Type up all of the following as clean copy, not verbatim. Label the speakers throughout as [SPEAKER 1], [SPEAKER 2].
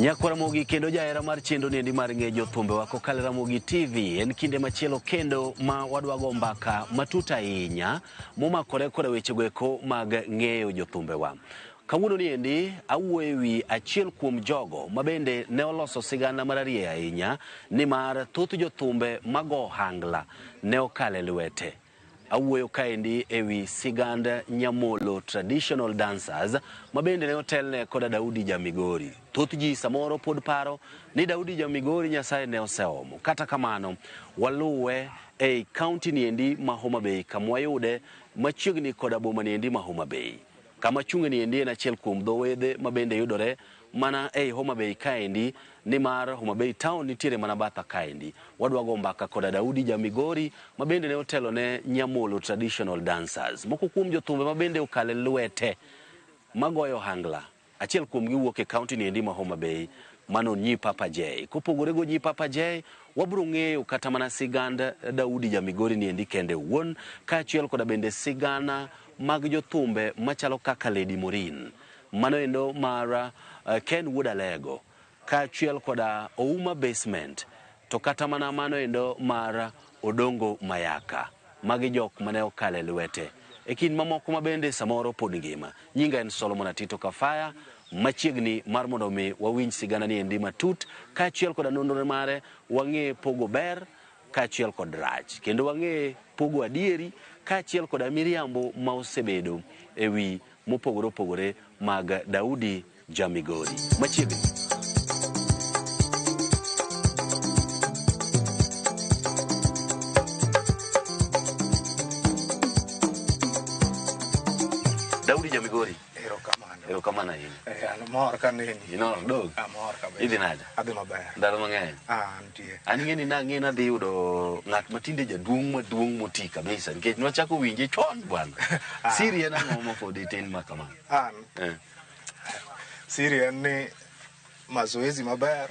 [SPEAKER 1] Nyakwara Mogi kendo jaera mar chendo niendi mar ngejo thumbe wako kale Ramogi TV en kinde machielo kendo ma wadwago mbaka matuta ahinya momakore koda weche goeko mag ngeyo jothumbe wa. Kawuono niendi awuoyo wi achiel kuom jogo mabende ne oloso sigana mararie ahinya nimar thoth jothumbe mago hangla ne okale lwete. Awuoyo kaendi ewi siganda Nyamolo Traditional Dancers mabende ne otelne koda Daudi Jamigori. Thoth ji samoro pod paro ni Daudi Jamigori Nyasaye ne oseomo. Kata kamano waluwe ei county niendi ma Homa Bay kamwayude machiegni koda boma niendi ma Homa Bay. Kama chunge niendi en achiel kuom dhowedhe mabende yudore mana ei Homa Bay kaendi nimar Homa Bay town nitiere mana batha kaendi. Wadwago mbaka koda Daudi Jamigori mabende ne otelo ne Nyamolo Traditional Dancers. Moko kuom jothumbe mabende okale lwete magoyo hangla. Achiel kuom giwuok e county niendi ma Homa Bay mano Nyi Papa J. Kopogore go Nyi Papa J wabro ng'eyo kata mana siganda Daudi Jamigori niendi kende wuon kaachiel koda bende sigana mag jothumbe machalo kaka Lady Morin. Mano endo mara Ken Wood Alego kaachiel koda Ouma Basement to kata mana mano endo mara Odongo Mayaka. Magi jok mane okale lwete. E kind mamoko mabende samoro pod ngima. Nyinga en Solomon Atito Kafaya machiegni mar mondo mi wawinj sigana niendi matut kaachiel koda nonro mare wang'e pogo ber kaachiel kod rach kendo wang'e pogo adieri kaachiel koda miriambo ma osebedo ewi mopogore opogore mag Daudi Jamigori machiegni. Daudi Jamigori erokamana in
[SPEAKER 2] an mor kaneni
[SPEAKER 1] inor dog
[SPEAKER 2] amor ka be
[SPEAKER 1] idhi nade
[SPEAKER 2] adhi maber
[SPEAKER 1] ndalo mang'eny
[SPEAKER 2] nitie
[SPEAKER 1] an ng'eni nang'e nadhi yudo ng'at matinde maduong' moti kabisa nikech nwachako winje chon bwana siri en ang'o mapod itin ma kamano
[SPEAKER 2] siri en ni mazoezi maber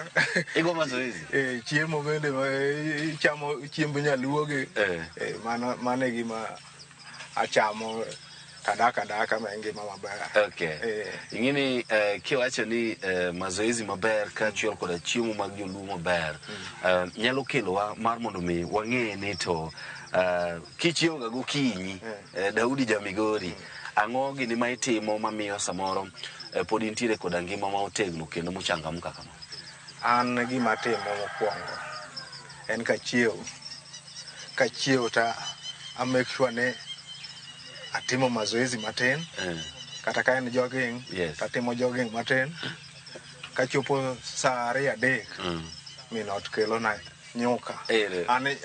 [SPEAKER 1] igo mazoezi
[SPEAKER 2] chiemo bende chamo chiemb nyaluoge mano e gima achamo kadaka ma ngima maber.
[SPEAKER 1] Okay. Ingini kiwacho ni mazoezi maber kaachiel koda chiemo mag joluo maber nyalo kelowa mar mondo mi wang'e ni to kichiewo ga gokinyi Daudi Jamigori ang'o gini ma itimo mamiyo samoro pod intiere koda ngima ma otegno kendo mochangamka kama?
[SPEAKER 2] An gima timo mokwongo en kachiewo ta I make sure ne atimo mazoezi matin kata ka en jogging atimo jogging matin kachopo saa 2-3 minot kelo na nyuka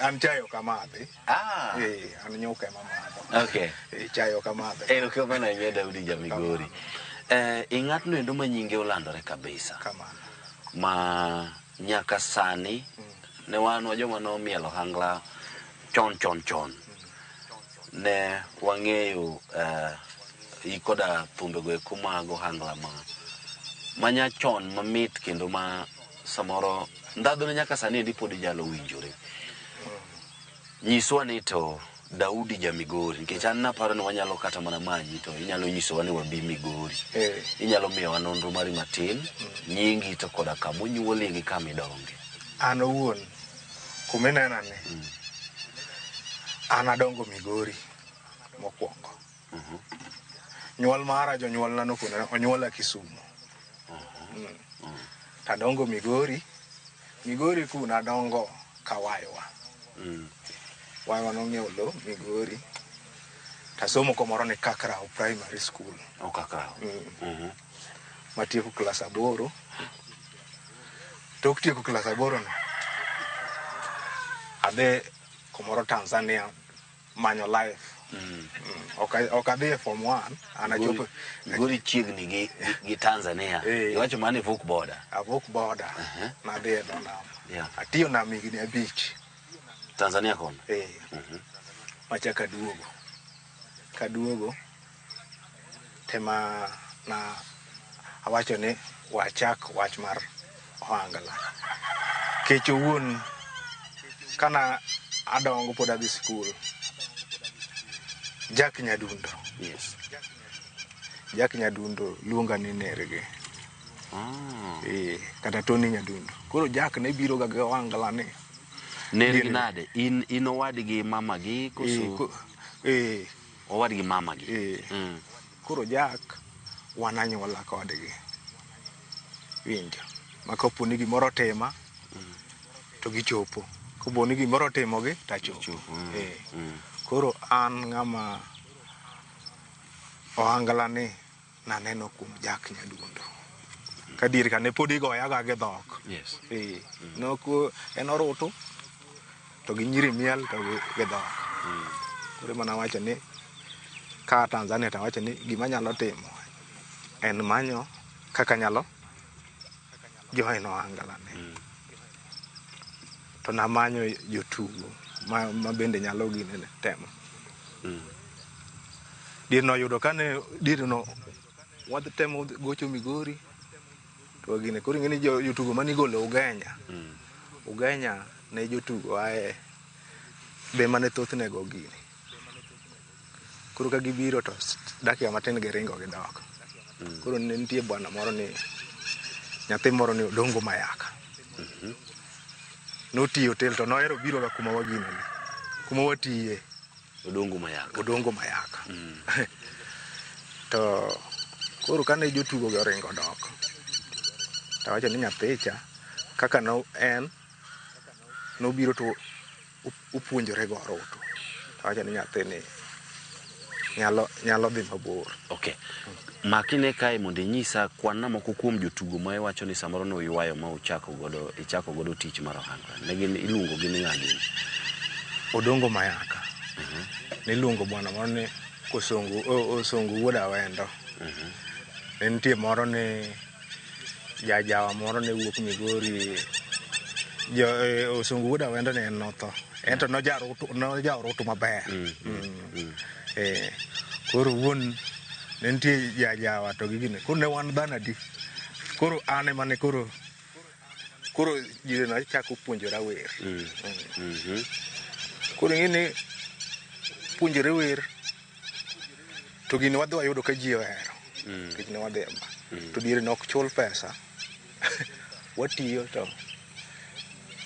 [SPEAKER 2] an chayo kamadhi an nyuka mamadho
[SPEAKER 1] okay
[SPEAKER 2] chayo kamadhi
[SPEAKER 1] kyo bana nye Daudi Jamigori ing'atno endo manyinge olandore kabisa
[SPEAKER 2] kamano
[SPEAKER 1] ma nyaka sani ne wan joma no mielo hangla chon ne wang'eyo ikoda thumbe goeko mag ohangla manya chon mamit kendo ma samoro ndadho nyaka sani ndi pod jalo winjore. Nyiswa ni to Daudi Jamigori nikech an naparo ni wanyalo kata mana manyi to inyalo nyisowa ni wabi Migori inyalo miyowa nonro mari matin nyingi to koda kamonyuolie gi kamidonge.
[SPEAKER 2] An owuon kuminena ni an adongo Migori mokwongo. Nyuol mara jonyuol nano kuno onyuola Kisumu. Tadongo Migori ku nadongo kawayowa. Wayowa nong'iewo lo Migori. Tasomo komoro ni Kakrao Primary School.
[SPEAKER 1] Kakrao.
[SPEAKER 2] Matieko klas 8. Tok tieko klas 8 no, adhi komoro Tanzania manyo life. Ok adhi e form 1. Anachopo
[SPEAKER 1] Migori chiegni gi Tanzania. Iwacho mane Vuk border.
[SPEAKER 2] Vuk border. Nadhi e dho nam. Atiyo nam higni 5.
[SPEAKER 1] Tanzania kono.
[SPEAKER 2] Machaka kaduogo tema na awacho ni wachak wach mar ohangla. Kech owuon kana adongo pod adhi skul. Jack Nyadundo.
[SPEAKER 1] Yes.
[SPEAKER 2] Jack Nyadundo luonga ni Nerge. Kata Tony Nyadundo. Koro Jack ne biro ga ohangla ni.
[SPEAKER 1] Nerge nade? In owadgi mama gi koso? Owadgi mama gi.
[SPEAKER 2] Koro Jack wan anyuola kodgi. Winjo. Ma kopo ni gimoro tema to gichopo. Kopo ni gimoro timogi tachopo. Koro an ng'ama ohangla ni naneno kuom Jack Nyadundo. Kadier ka ne pod igoya ga gi dhok.
[SPEAKER 1] Yes.
[SPEAKER 2] Noko en orutu to gi nyiri miel to gi dhok. Koro mana wacho ni ka Tanzania ta wacho ni gima nyalo timo en manyo kaka nyalo join ohangla ni. To namanyo jotugo ma bende nyalo gine temo. Dir no yudo kane dir no wadhi temo gocho Migori to gine koro ng'eni jotugo manigolo Ugenya. Ugenya ne jotugo ae be mane thothne go gini. Koro ka gibiro to dakika matin giringo gidok. Koro ne nitie bwana moro ni nyathi moro ni Odongo Mayaka. Notiyo hotel to nohero biro ga kuma wagine ni. Kuma watiye.
[SPEAKER 1] Odongo Mayaka.
[SPEAKER 2] To koro kane jotugo go ringo dok. Tawacho ni nyathicha kaka no en nobiro to upuonjore go orutu. Tawacho ni nyathini nyalo dhi mabor.
[SPEAKER 1] Okay. Makine kae mondo inyisa kwan na moko kuom jotugo ma iwacho ni samoro no ywayo ma ichako godo tich mar ohangla. Ne gin iluongo gi ng'agi.
[SPEAKER 2] Odongo Mayaka. Niluongo bwana moro ni Osongo wuod Awendo. Ne nitie moro ni jajawa moro ne wuok Migori. Osongo wuod Awendo ne en notho. Ento noja orutu maber. Koro wuon ne nitie jajawa to gigine. Koro ne wan dhano adi. Koro ane mane koro jire na chako puonjora wer. Koro ng'ini puonjore wer to gini wadhi wayudo ka ji ohero. Kech ne wadhi ema. To diere ne ok chul pesa. Watiyo to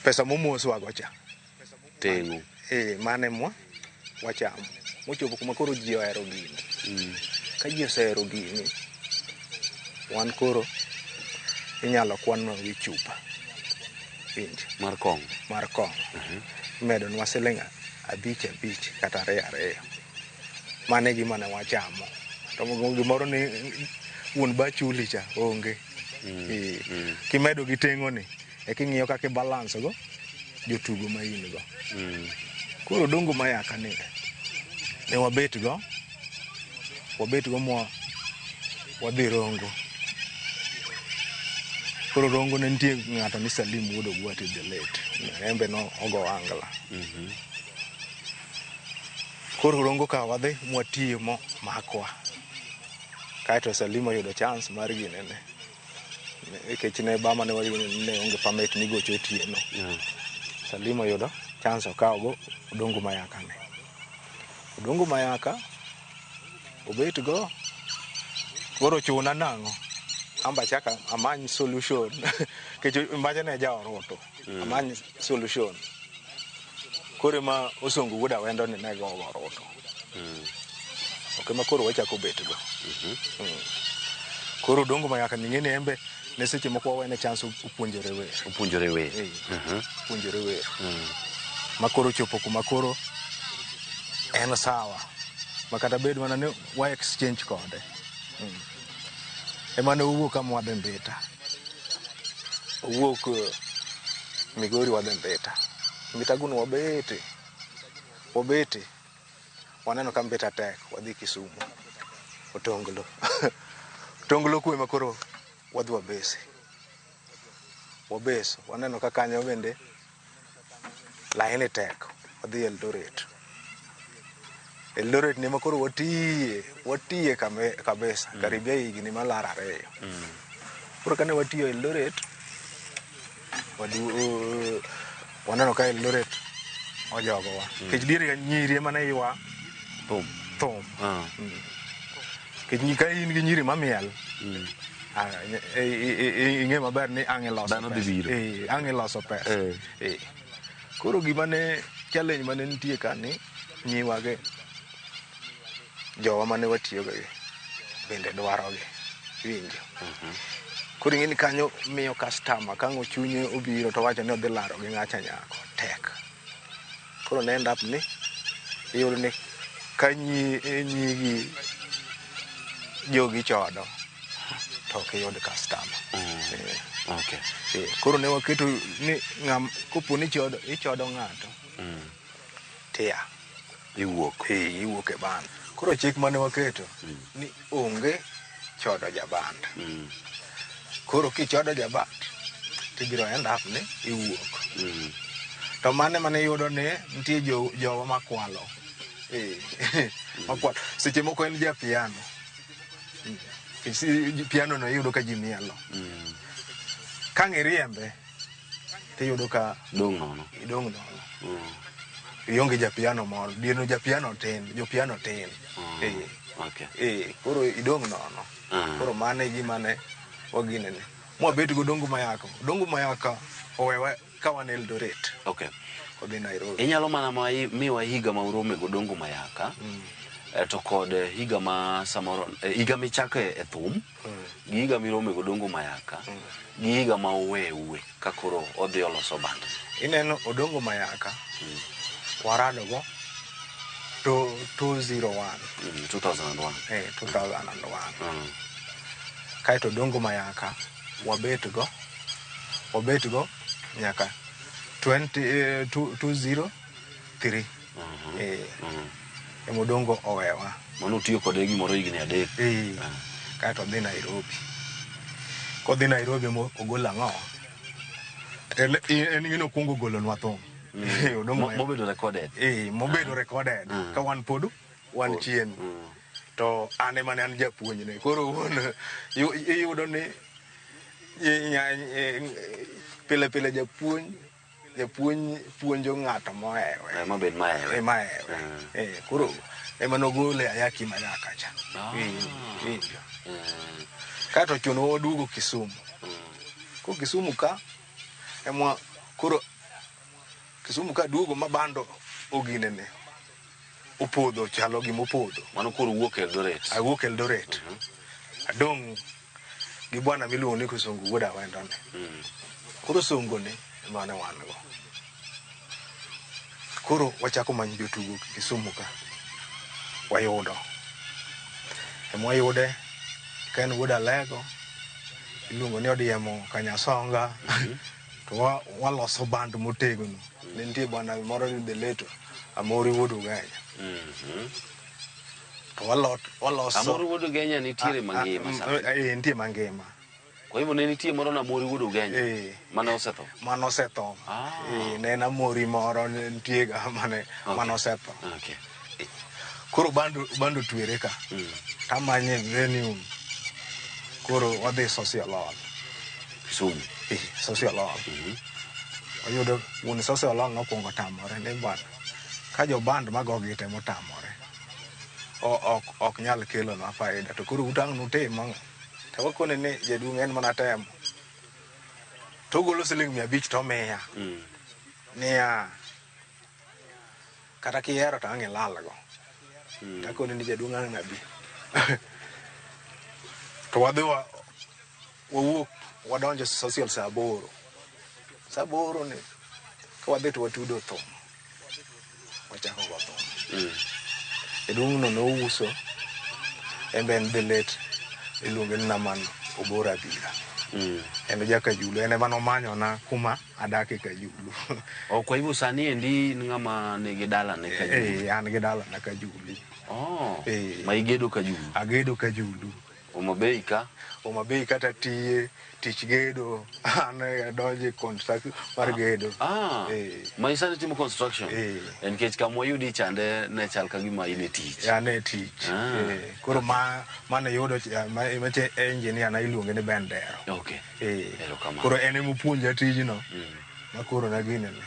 [SPEAKER 2] pesa momoswa go cha.
[SPEAKER 1] Tengo.
[SPEAKER 2] Mane wachamo. Mochopo kuma koro ji ohero gini. Ka ji osehero gini, wan koro inyalo kwan wi chupa. Winjo.
[SPEAKER 1] Mar kong'o.
[SPEAKER 2] Medonwa siling 5 kata 2. Mane gima ne wachamo. To gimoro ni wuon ba chuli cha onge. Kimedo gi tengo ni e king'iyo kaka balance go jotugo ma in go. Koro Odongo Mayaka ni ne wabet go wadhi Rongo. Koro Rongo ne nitie ng'ato ni Salim wuod Ogwati the late. Embe no ogo ohangla. Koro Rongo ka wadhi mwatiyo makwa. Kaeto Salim oyudo chance mar gine ne. Kech ne bama ne onge permit ni gocho otieno. Salim oyudo chance okawo go Odongo Mayaka ne. Odongo Mayaka obet go. Koro chuna nang'o. Amba chaka amany solution. Kech mbache ne ja orutu. Amany solution. Koro ma Osongo wuod Awendo ni ne go orutu. Ok ma koro wachako bet go. Koro Odongo Mayaka ni ng'eni embe ne seche moko wawene chance upuonjore wer.
[SPEAKER 1] Upuonjore wer.
[SPEAKER 2] Upuonjore wer. Makoro chopo kuma koro en sawa. Makata bed mana ne wa exchange kode. Ema ne owuok kama wadhi Mbita. Owuok Migori wadhi Mbita. Mbita gunu wabete. Waneno ka Mbita tek, wadhi Kisumu. Otonglo. Otonglo kuwe makoro wadhi Wabese. Wabese, waneno ka kanyo bende laini tek, wadhi Eldoret. Eldoret ni makoro watiye kabisa, karibia higni malar 2. Koro kane watiyo Eldoret, waneno ka Eldoret ojogowa. Kech diere nyiri ema ne ywa thum. Kech ka in gi nyiri mamiel, ing'e maber ni ang' iloso pesa. Koro gima ne challenge mane nitie ka ni nyiwage jowa mane watiyogo bende dwarogi winjo. Koro ing'e ni kanyo miyo customer kang'o chunye obiro to wacho ni odhi laro gi ng'acha nyako tek. Koro ne end up ni iyudo ni ka nyigi jogi chodo to ok iyud customer. Koro ne waketo ni kopo ni ichodo ng'ato tia iwuok e band. Koro chik mane waketo ni onge chodo jaband. Koro kichodo jaband tibiro end up ni iwuok. To mane yudo ni nitie jowa makwalo. Makwalo. Seche moko en ja piano. Piano no iyudo ka ji mielo. Ka ng'iriembe tiyudo ka idong' nono. Ionge ja piano moro, dieno ja piano tin, jo piano tin. Koro idong' nono. Koro mane gima ne waginene. Mwabet go Dongo Mayaka owewa ka wan Eldoret. Odhi Nairobi.
[SPEAKER 1] Inyalo mana miwa higa ma urome go Dongo Mayaka. To kod higa ma samoro higa michako e thum, gi higa mirome go Dongo Mayaka, gi higa ma uwe ka koro odhi oloso band.
[SPEAKER 2] Ineno Dongo Mayaka warado go to 2001.
[SPEAKER 1] 2001.
[SPEAKER 2] 2001. Kaito Dongo Mayaka wabet go nyaka 2003. Emodongo owewa.
[SPEAKER 1] Mano utiyo kode gimoro higni 3.
[SPEAKER 2] Kaito odhi Nairobi. Kodhi Nairobi ogolo ang'o? En gino kuongo golonwa thum.
[SPEAKER 1] Mobedo recorded.
[SPEAKER 2] Mobedo recorded. Ka wan pod wan chien. To ane mane an japuonjne. Koro iyudo ni pile japuonj puonjo ng'ato mohewe.
[SPEAKER 1] Mabed mahewe.
[SPEAKER 2] Koro ema nogole ayaki Mayaka cha. Kato chuno wadugo Kisumu. Ko Kisumu ka ema koro Kisumu ka duogo mabando oginene. Opodho chalo gi mopodho.
[SPEAKER 1] Mano koro wuok Eldoret.
[SPEAKER 2] Awuok Eldoret. Adong' gi bwana miluongo ni Songo wuod Awendo ne. Koro Songo ne mane wan go. Koro wachako manyo jotugo Kisumu ka. Wayudo. Wayude ka en wuod Alego. Iluongo ni Odiemo Kanyasonga. To waloso band motegno. Ne nitie bwana moro ni Deleto Amori wuod Ugenya. To waloso
[SPEAKER 1] Amori wuod Ugenya nitiere mangima sasa.
[SPEAKER 2] Nitie mangima.
[SPEAKER 1] Kwa hivyo ne nitie moro na Amori wuod Ugenya. Mane osetho.
[SPEAKER 2] Mane osetho. Ne en Amori moro nitie ga mane osetho. Koro bando twere ka. Tamanye venue. Koro wadhi Socialol.
[SPEAKER 1] Kisumu.
[SPEAKER 2] Socialol. Oyudo wuon Socialol nokwongo tamore ne bwana. Ka jo band magogi temo tamore. Ok nyal kelo na faida. To koro utang' nutimo. To wakone ni jaduong' en mana temo. Togolo siling 500 to miya. Niya. Kata kihero to ang' ilalgo. Takone ni jaduong' ang' nabi. To wadhi wawuok wadonjo social saa 8. Saa 8 ni ka wadhi to watudo thum. Wachako go thum. Edung' no uso embe en belet iluonge ni Naman Obora Bira. En jakajulu, en ema nomanyo na kuma adake Kajulu.
[SPEAKER 1] Kwa hivyo sani endi ngama nigi dala ne Kajulu?
[SPEAKER 2] An gi dala na Kajulu.
[SPEAKER 1] Ma igedo Kajulu?
[SPEAKER 2] Agedo Kajulu.
[SPEAKER 1] Homabay ka?
[SPEAKER 2] Homabay kata tich gedo, an donje construction mar gedo.
[SPEAKER 1] Ma isani timo construction? Nikech kama wayudi chande ne chal ka gima ine tich?
[SPEAKER 2] Ne tich. Koro mane yudo mache engineer na iluonge ni Bendero. Koro en ema opuonja tijno. Ma koro na gine ne.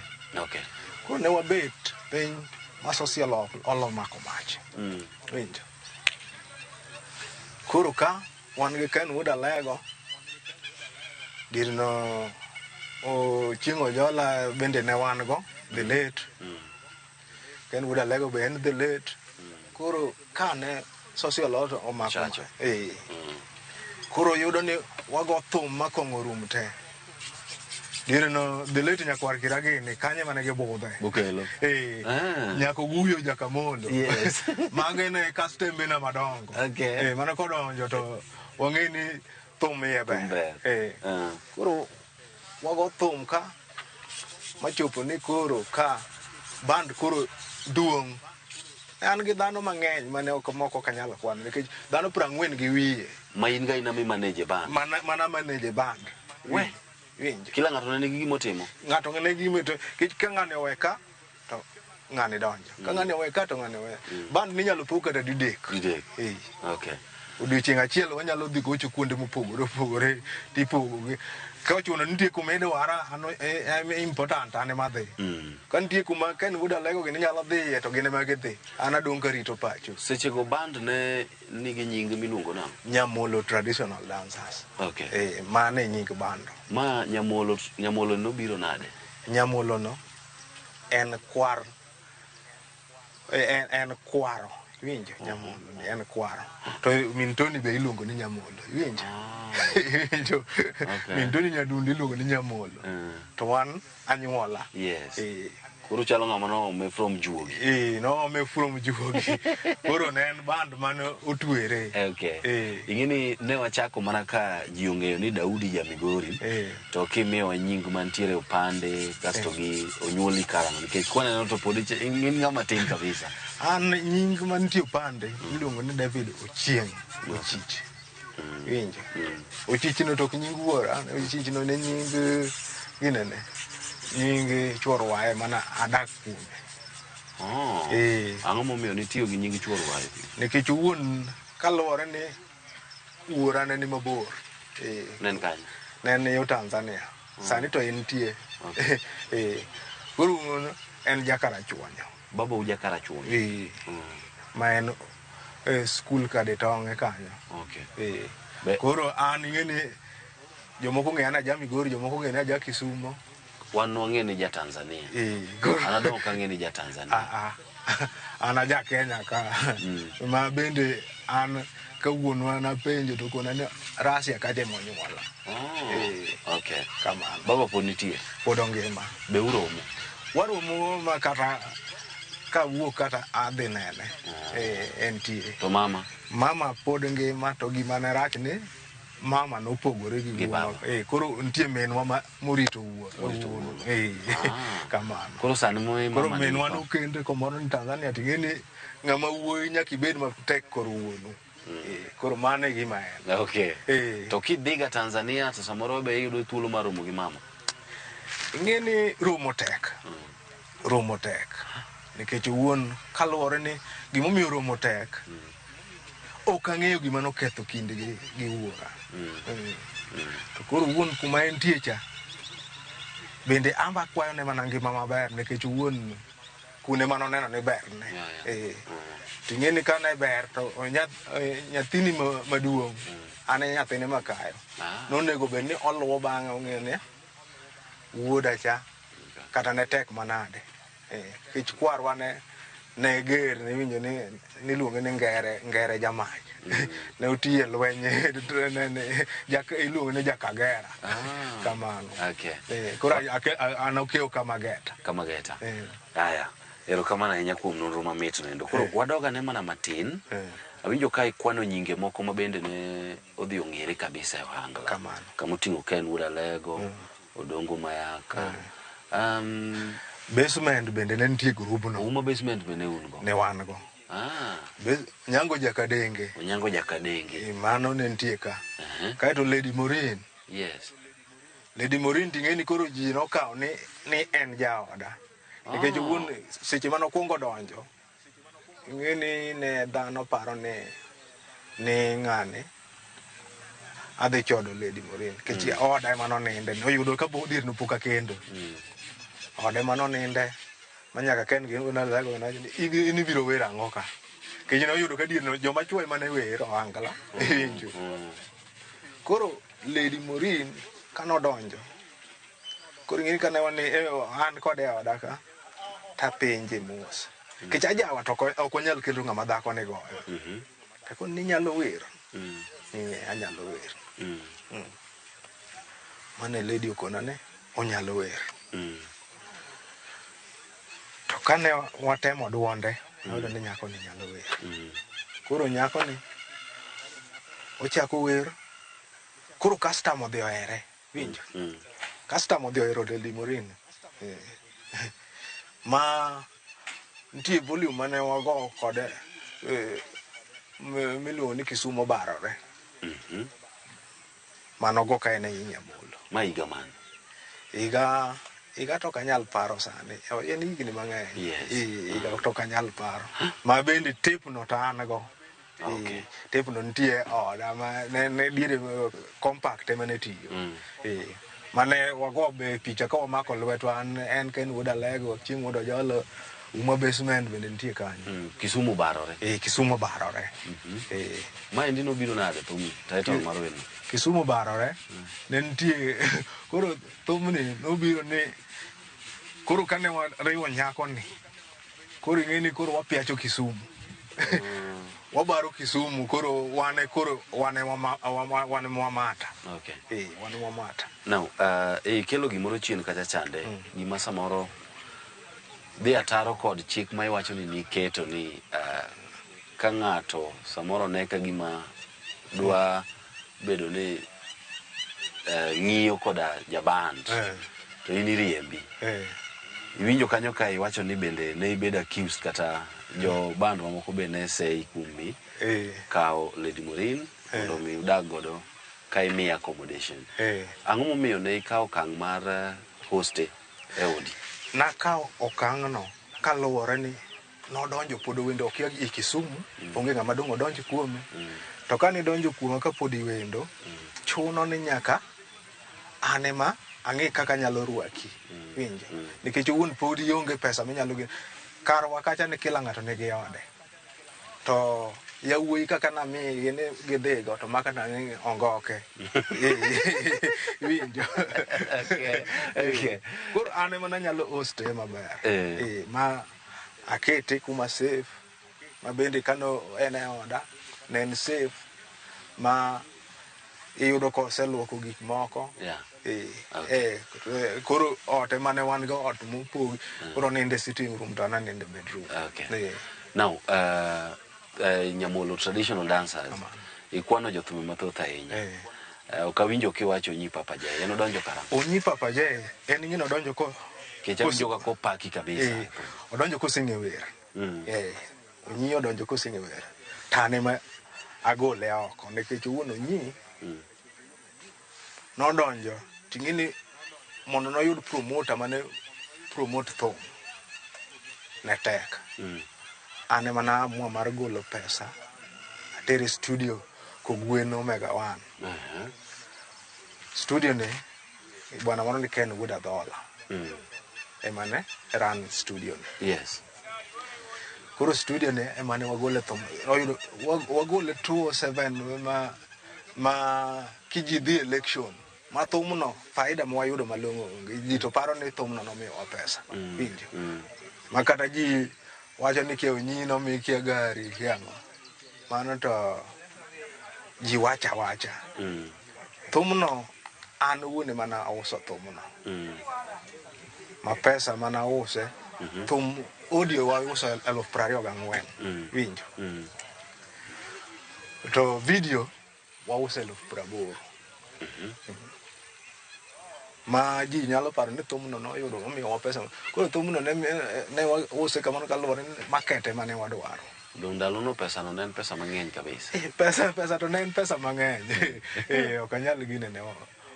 [SPEAKER 2] Koro ne wabet piny ma social olomako mach. Winjo. Koro ka wan gi Ken Wood Alego dirno chieng' ojola bende ne wan go the late. Ken Wood Alego be en the late. Koro ka ne social omako mach. Koro yudo ni wago thum makong'o rum te. Dirno the late nyakwar Kiragini kanye mane gibudhe.
[SPEAKER 1] Bukelo.
[SPEAKER 2] Nyako guyo Jakamondo.
[SPEAKER 1] Yes.
[SPEAKER 2] Mage ne kastembe na madongo. Mana kodonjo to wang'eni thum iye ber. Koro wago thum ka machopo ni koro ka band koro duong'. An gi dhano mang'eny mane moko kanyalo kwan nikech dhano 40 gi wiye.
[SPEAKER 1] Ma in ga ina mi manage band?
[SPEAKER 2] Mana manage band. Winjo.
[SPEAKER 1] Kila ng'ato ne nigi gimo timo?
[SPEAKER 2] Ng'ato ne gimo to kich ka ng'ane weka to ng'ane donjo. Ka ng'ane weka to ng'ane we. Band ni nyalo puka da didek. Odiochieng' achiel wanyalo dhi gocho kuonde mopogore tipogo. Ka ochuno nitie kuma idwara important ane madhi. Ka nitie kuma Ken Wood Alego gini nyalo dhiye to gine ma gidhi. An adong' karito pacho.
[SPEAKER 1] Sechego band ne nigi nying miluongo nang'o?
[SPEAKER 2] Nyamolo Traditional Dancers. Mane nying band.
[SPEAKER 1] Ma Nyamolo nobiro nade?
[SPEAKER 2] Nyamolo no en kwar. En kwaro. Winjo, Nyamolo ni en kwaro. To min Tony be iluongo ni Nyamolo. Winjo. Winjo. Min Tony Nyadundi iluongo ni Nyamolo. To wan anyuola.
[SPEAKER 1] Yes. Koro chalo ng'ama no me from Juogi.
[SPEAKER 2] No me from Juogi. Koro ne en band mane otwere.
[SPEAKER 1] Ing'eni ne wachako mana ka ji ong'eyo ni Daudi Jamigori. To kimiyo nying mantiere opande kasto gi onyuoli karang'o nikech kwaneno to pod in ng'ama tin kabisa.
[SPEAKER 2] An nying mantie opande iluongo ni David Ochieng' Ochich. Winjo. Ochich no tok nying wuora. Ochich no ne nying ginene. Nying chuor wae mana adak kume.
[SPEAKER 1] Ang'o momiyo nitiyo gi nying chuor wae?
[SPEAKER 2] Nikech wuon kaluwore ni wuora ne ni mabor.
[SPEAKER 1] Nen kanye?
[SPEAKER 2] Nen yo Tanzania. Sani to entie. Koro en Jakarachuonyo.
[SPEAKER 1] Baba u Jakarachuonyo?
[SPEAKER 2] Ma en skul kade tong'e kanyo. Koro an ing'eni jomoko ng'e an aja Migori, jomoko ng'e ni aja Kisumo.
[SPEAKER 1] Wan wang'e ni ja Tanzania. An adong' kang'e ni ja Tanzania.
[SPEAKER 2] An aja Kenya ka. Ma bende an kawuonwa napenjo to kona ni Russia kaje monyuola. Kamano.
[SPEAKER 1] Baba pod nitie?
[SPEAKER 2] Pod ongima.
[SPEAKER 1] Be uromo?
[SPEAKER 2] Waromo ma kata kawuok kata adhi nene. Entie.
[SPEAKER 1] To mama?
[SPEAKER 2] Mama pod ngima to gima ne rach ni mama nopogore gi wuonwa. Koro nitie menwa morito wuon. Kamano.
[SPEAKER 1] Koro sani
[SPEAKER 2] koro menwa nokende komoro ni Tanzania ting'eni ng'ama wuoyi nyaka ibed matek kor wuonu. Koro mano e gima en.
[SPEAKER 1] To kidhiga Tanzania to samoro be iyudo thuolo mar romo gi mama?
[SPEAKER 2] Ing'eni romo tek. Romo tek. Nikech wuon kaluwore ni gimomiyo romo tek. Ok ang'eyo gima noketho kindgi gi wuora. To koro wuon kuma entie cha bende amba kwayo ne mana ngima maber nikech wuon kune mano neno ni ber ne. Ting'eni ka ne ber to nyathini maduong' ane nyathine makayo. Nonego bed ni oluwo bang'e ong'eyo ni wuoda cha kata ne tek manade. Kech kwarwa ne ne ger ne winjo ni luonge ni ngere jamai ne utie lwenye ne iluonge ni jakagera kamano koro an okeo kamageta
[SPEAKER 1] aya erokamano ahinya kuom nonro mamit nendo koro wadogane mana matin awinjo ka ikwano nyinge moko mabende ne odhi ong'ere kabisa e ohangla kamoting'o Ken Wuod Alego Odongo Mayaka
[SPEAKER 2] basement bende ne nitie grubno
[SPEAKER 1] uma basement bende un go
[SPEAKER 2] ne wan go Nyango Jakadenge
[SPEAKER 1] Nyango Jakadenge
[SPEAKER 2] mano ne nitie ka kaeto Lady Morin Lady Morin ting'eni koro ji nokawo ni en jaoda nikech wuon seche mano kwongo donjo ing'eni ne dhano paro ni ng'ane adhi chodo Lady Morin nikech oda ema noninde noyudo ka bodir no pok akendo ode mano ninde manyaka Ken Wuod Alego ini biro wer ang'o ka kech noyudo ka dir no joma chwo ema ne wer ohangla winjo koro Lady Morin kanodonjo koro ing'eni kane an kode oda ka tapenje mos kech ajawa to ok onyal kendo ng'ama dhako ni goyo tako ni nyalo wer anyalo wer mane Lady okona ne onyalo wer to kane watemo duonde oyudo ni nyako ni nyalo wer koro nyako ni ochako wer koro customer odhi ohere winjo customer odhi ohero Lady Morin ma nitie volume mane wago kode miluongo ni Kisumo Barore manogo ka en e Nyamolo
[SPEAKER 1] ma higa man
[SPEAKER 2] higa to kanyal paro sani en higni mang'eny higa to kanyal paro ma bende tape no to an go tape no nitie oda ma ne diere compact ema ne tiyo mane wago be picha ka wamako lwetwa en Ken Wuod Alego Chieng' Wuod Ojolo uma basement bende nitie kanyo
[SPEAKER 1] Kisumo Barore
[SPEAKER 2] Kisumo Barore
[SPEAKER 1] ma endi nobiro nade thum title mar weno
[SPEAKER 2] Kisumo Barore ne nitie koro thumni nobiro ni koro kane wariwo nyako ni koro ing'eni koro wapiacho Kisumu wabaro Kisumu koro wane Mwamata wane Mwamata
[SPEAKER 1] now kelo gimoro chien kacha chande gima samoro dhi ataro kod chik ma iwacho ni niketo ni ka ng'ato samoro ne ka gima dwa bedo ni ng'iyo koda jaband to in iriembi iwinjo kanyo ka iwacho ni bende ne ibedo accused kata jo band mamoko be ne sei kumi kawo Lady Morin mondo mi udag godo ka imi accommodation ang'o momiyo ne ikawo okang' mar hoste e odi
[SPEAKER 2] nakawo okang'no kaluwore ni nodonjo pod wendo okia i Kisumu onge ng'ama dong' odonjo kuome to kane donjo kuoma kapod iwendo chuno ni nyaka an ema ang'e kaka nyalo rwaki winjo nikech wuon pod ionge pesa minyalo geno karwa kacha ni kila ng'ato nigi ode to yawuoyi kaka namiye ne gidhigo to maka nang'e ongoke winjo koro an ema nanyalo hoste maber ma akete kuma safe ma bende kano en e oda ne en safe ma iyudo koseluoko gik moko koro ot ema ne wan go ot mopogi koro ninde sitting room to ananinde bedroom
[SPEAKER 1] now Nyamolo traditional dancers ikwano jothum mathoth ahinya okawinjo kiwacho Onyi Papa Jay en odonjo karang'o
[SPEAKER 2] Onyi Papa Jay en ng'ino odonjo ko
[SPEAKER 1] kechawinjo ka kopaki kabisa
[SPEAKER 2] odonjo koseng'e wer Onyi odonjo koseng'e wer tane ma agole oko nikech wuon Onyi nodonjo ting'ini mondo noyud promoter mane promote thum ne tek ane mana amua mar golo pesa atere studio Kogwen Omega 1 studio ne bwana moro ni Ken Wuod Adhola emane ran studio ne koro studio ne emane wagole thum wagole 207 ma kiji dhi election ma thumno faida ma wayudo malong'o onge ji to paro ni thumno nomiyowa pesa winjo ma kata ji wacho ni ke onyino mi ke gari kiango mano to ji wacha thumno an wuone mana auso thumno ma pesa mana use thum audio wa uso 24,000 winjo to video wa uso 80,000 ma ji nyalo paro ni thumno no yudo omiyo pesa koro thumno ne use kamano kaluwore market mane wadwaro.
[SPEAKER 1] Dong ndalo no pesa no ne en pesa mang'eny kabisa.
[SPEAKER 2] Pesa to ne en pesa mang'eny. Ok anyal gine ne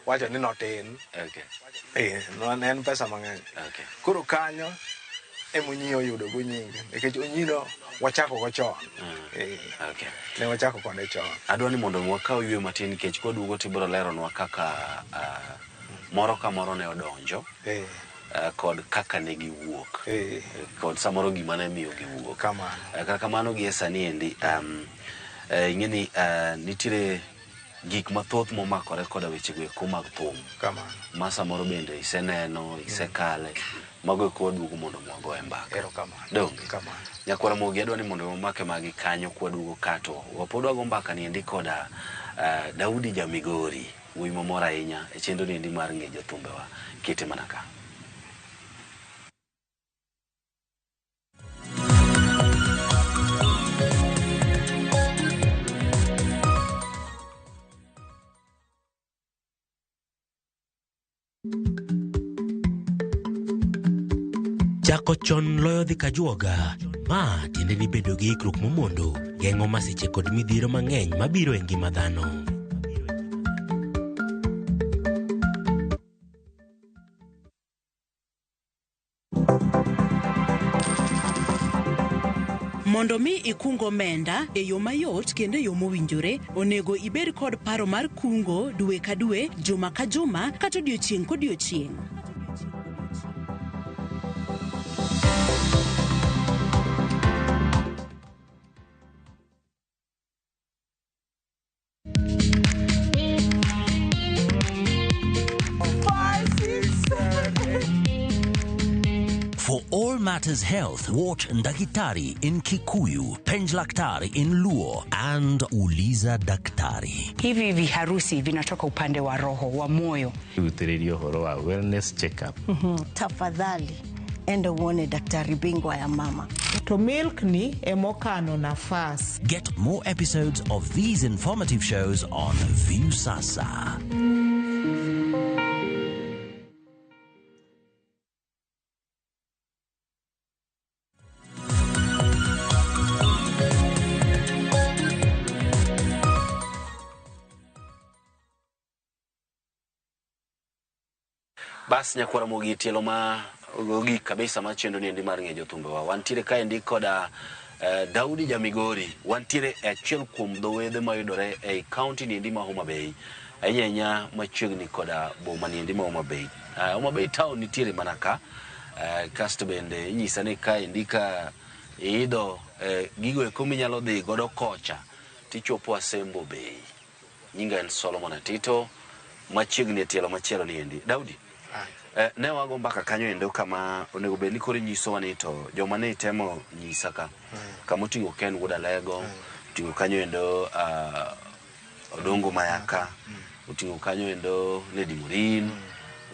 [SPEAKER 2] wacho ni notin.
[SPEAKER 1] Okay.
[SPEAKER 2] No ne en pesa mang'eny.
[SPEAKER 1] Okay.
[SPEAKER 2] Koro kanyo emonyiyo yudo go nyinge nikech onyino wachako go chon.
[SPEAKER 1] Okay.
[SPEAKER 2] Ne wachako kode chon.
[SPEAKER 1] Adwa ni mondo wakaw ywe matin nikech koduogo tibiro leronwa kaka moro ka moro ne odonjo. Kod kaka ne giwuok kod samoro gima ne miyo giwuok kaka kamano gi sani endi ing'eni nitiere gik mathoth momakore koda wechego eko mag thum ma samoro bende iseneno isekale mago eko waduogo mondo mwago e mbaka dong nyakwara Mogi adwa ni mondo wamake magi kanyo kwaduogo kato wapod wago mbaka ni endi koda Daudi Jamigori wuoyi mamor ahinya e chenro ni endi mar Ng'e Jothumbewa kete mana ka.
[SPEAKER 3] Chako chon loyo dhi kajuoga, ma tiende ni bedo gi ikruok momondo, geng'o masiche kod midhiero mang'eny mabiro e ngima dhano.
[SPEAKER 4] Mondo mi ikungo omenda e yo mayot kendo e yo mowinjore, onego ibed kod paro mar kungo dwe ka dwe, juma ka juma, kata odiochieng' kodiochieng'.
[SPEAKER 5] For all matters health, watch Ndakitari in Kikuyu, Penj Daktari in Luo, and Uliza Daktari.
[SPEAKER 6] Hivi viharusi vinatoka upande wa roho, wa moyo.
[SPEAKER 7] Uthiririo horo wa wellness check-up.
[SPEAKER 8] Tafadhali, enda uone daktari bingwa ya mama.
[SPEAKER 9] To milk ni emokano nafas.
[SPEAKER 5] Get more episodes of these informative shows on View Sasa.
[SPEAKER 1] Bas nyakwara Mogi tielo ma ogi kabisa ma chendo ni endi mar Ng'e Jothumbewa. Wantiere ka endi koda Daudi Jamigori. Wantiere e achiel kuom dhowedhe mayudore e county ni endi ma Homa Bay. Ahinya machiegni koda boma ni endi ma Homa Bay. Homa Bay town nitiere mana ka. Kasto bende inyisa ni ka endi ka idho gigo eko minyalo dhi godo kocha tichopo Asembo Bay. Nyinga en Solomon Atito machiegni e tielo machielo ni endi. Daudi. Ne wago mbaka kanyo endo kama onego bed ni koro nyisowa ni to joma ne temo nyisa ka kama oting'o Ken Wuod Alego, oting'o kanyo endo Odongo Mayaka, oting'o kanyo endo Lady Morin,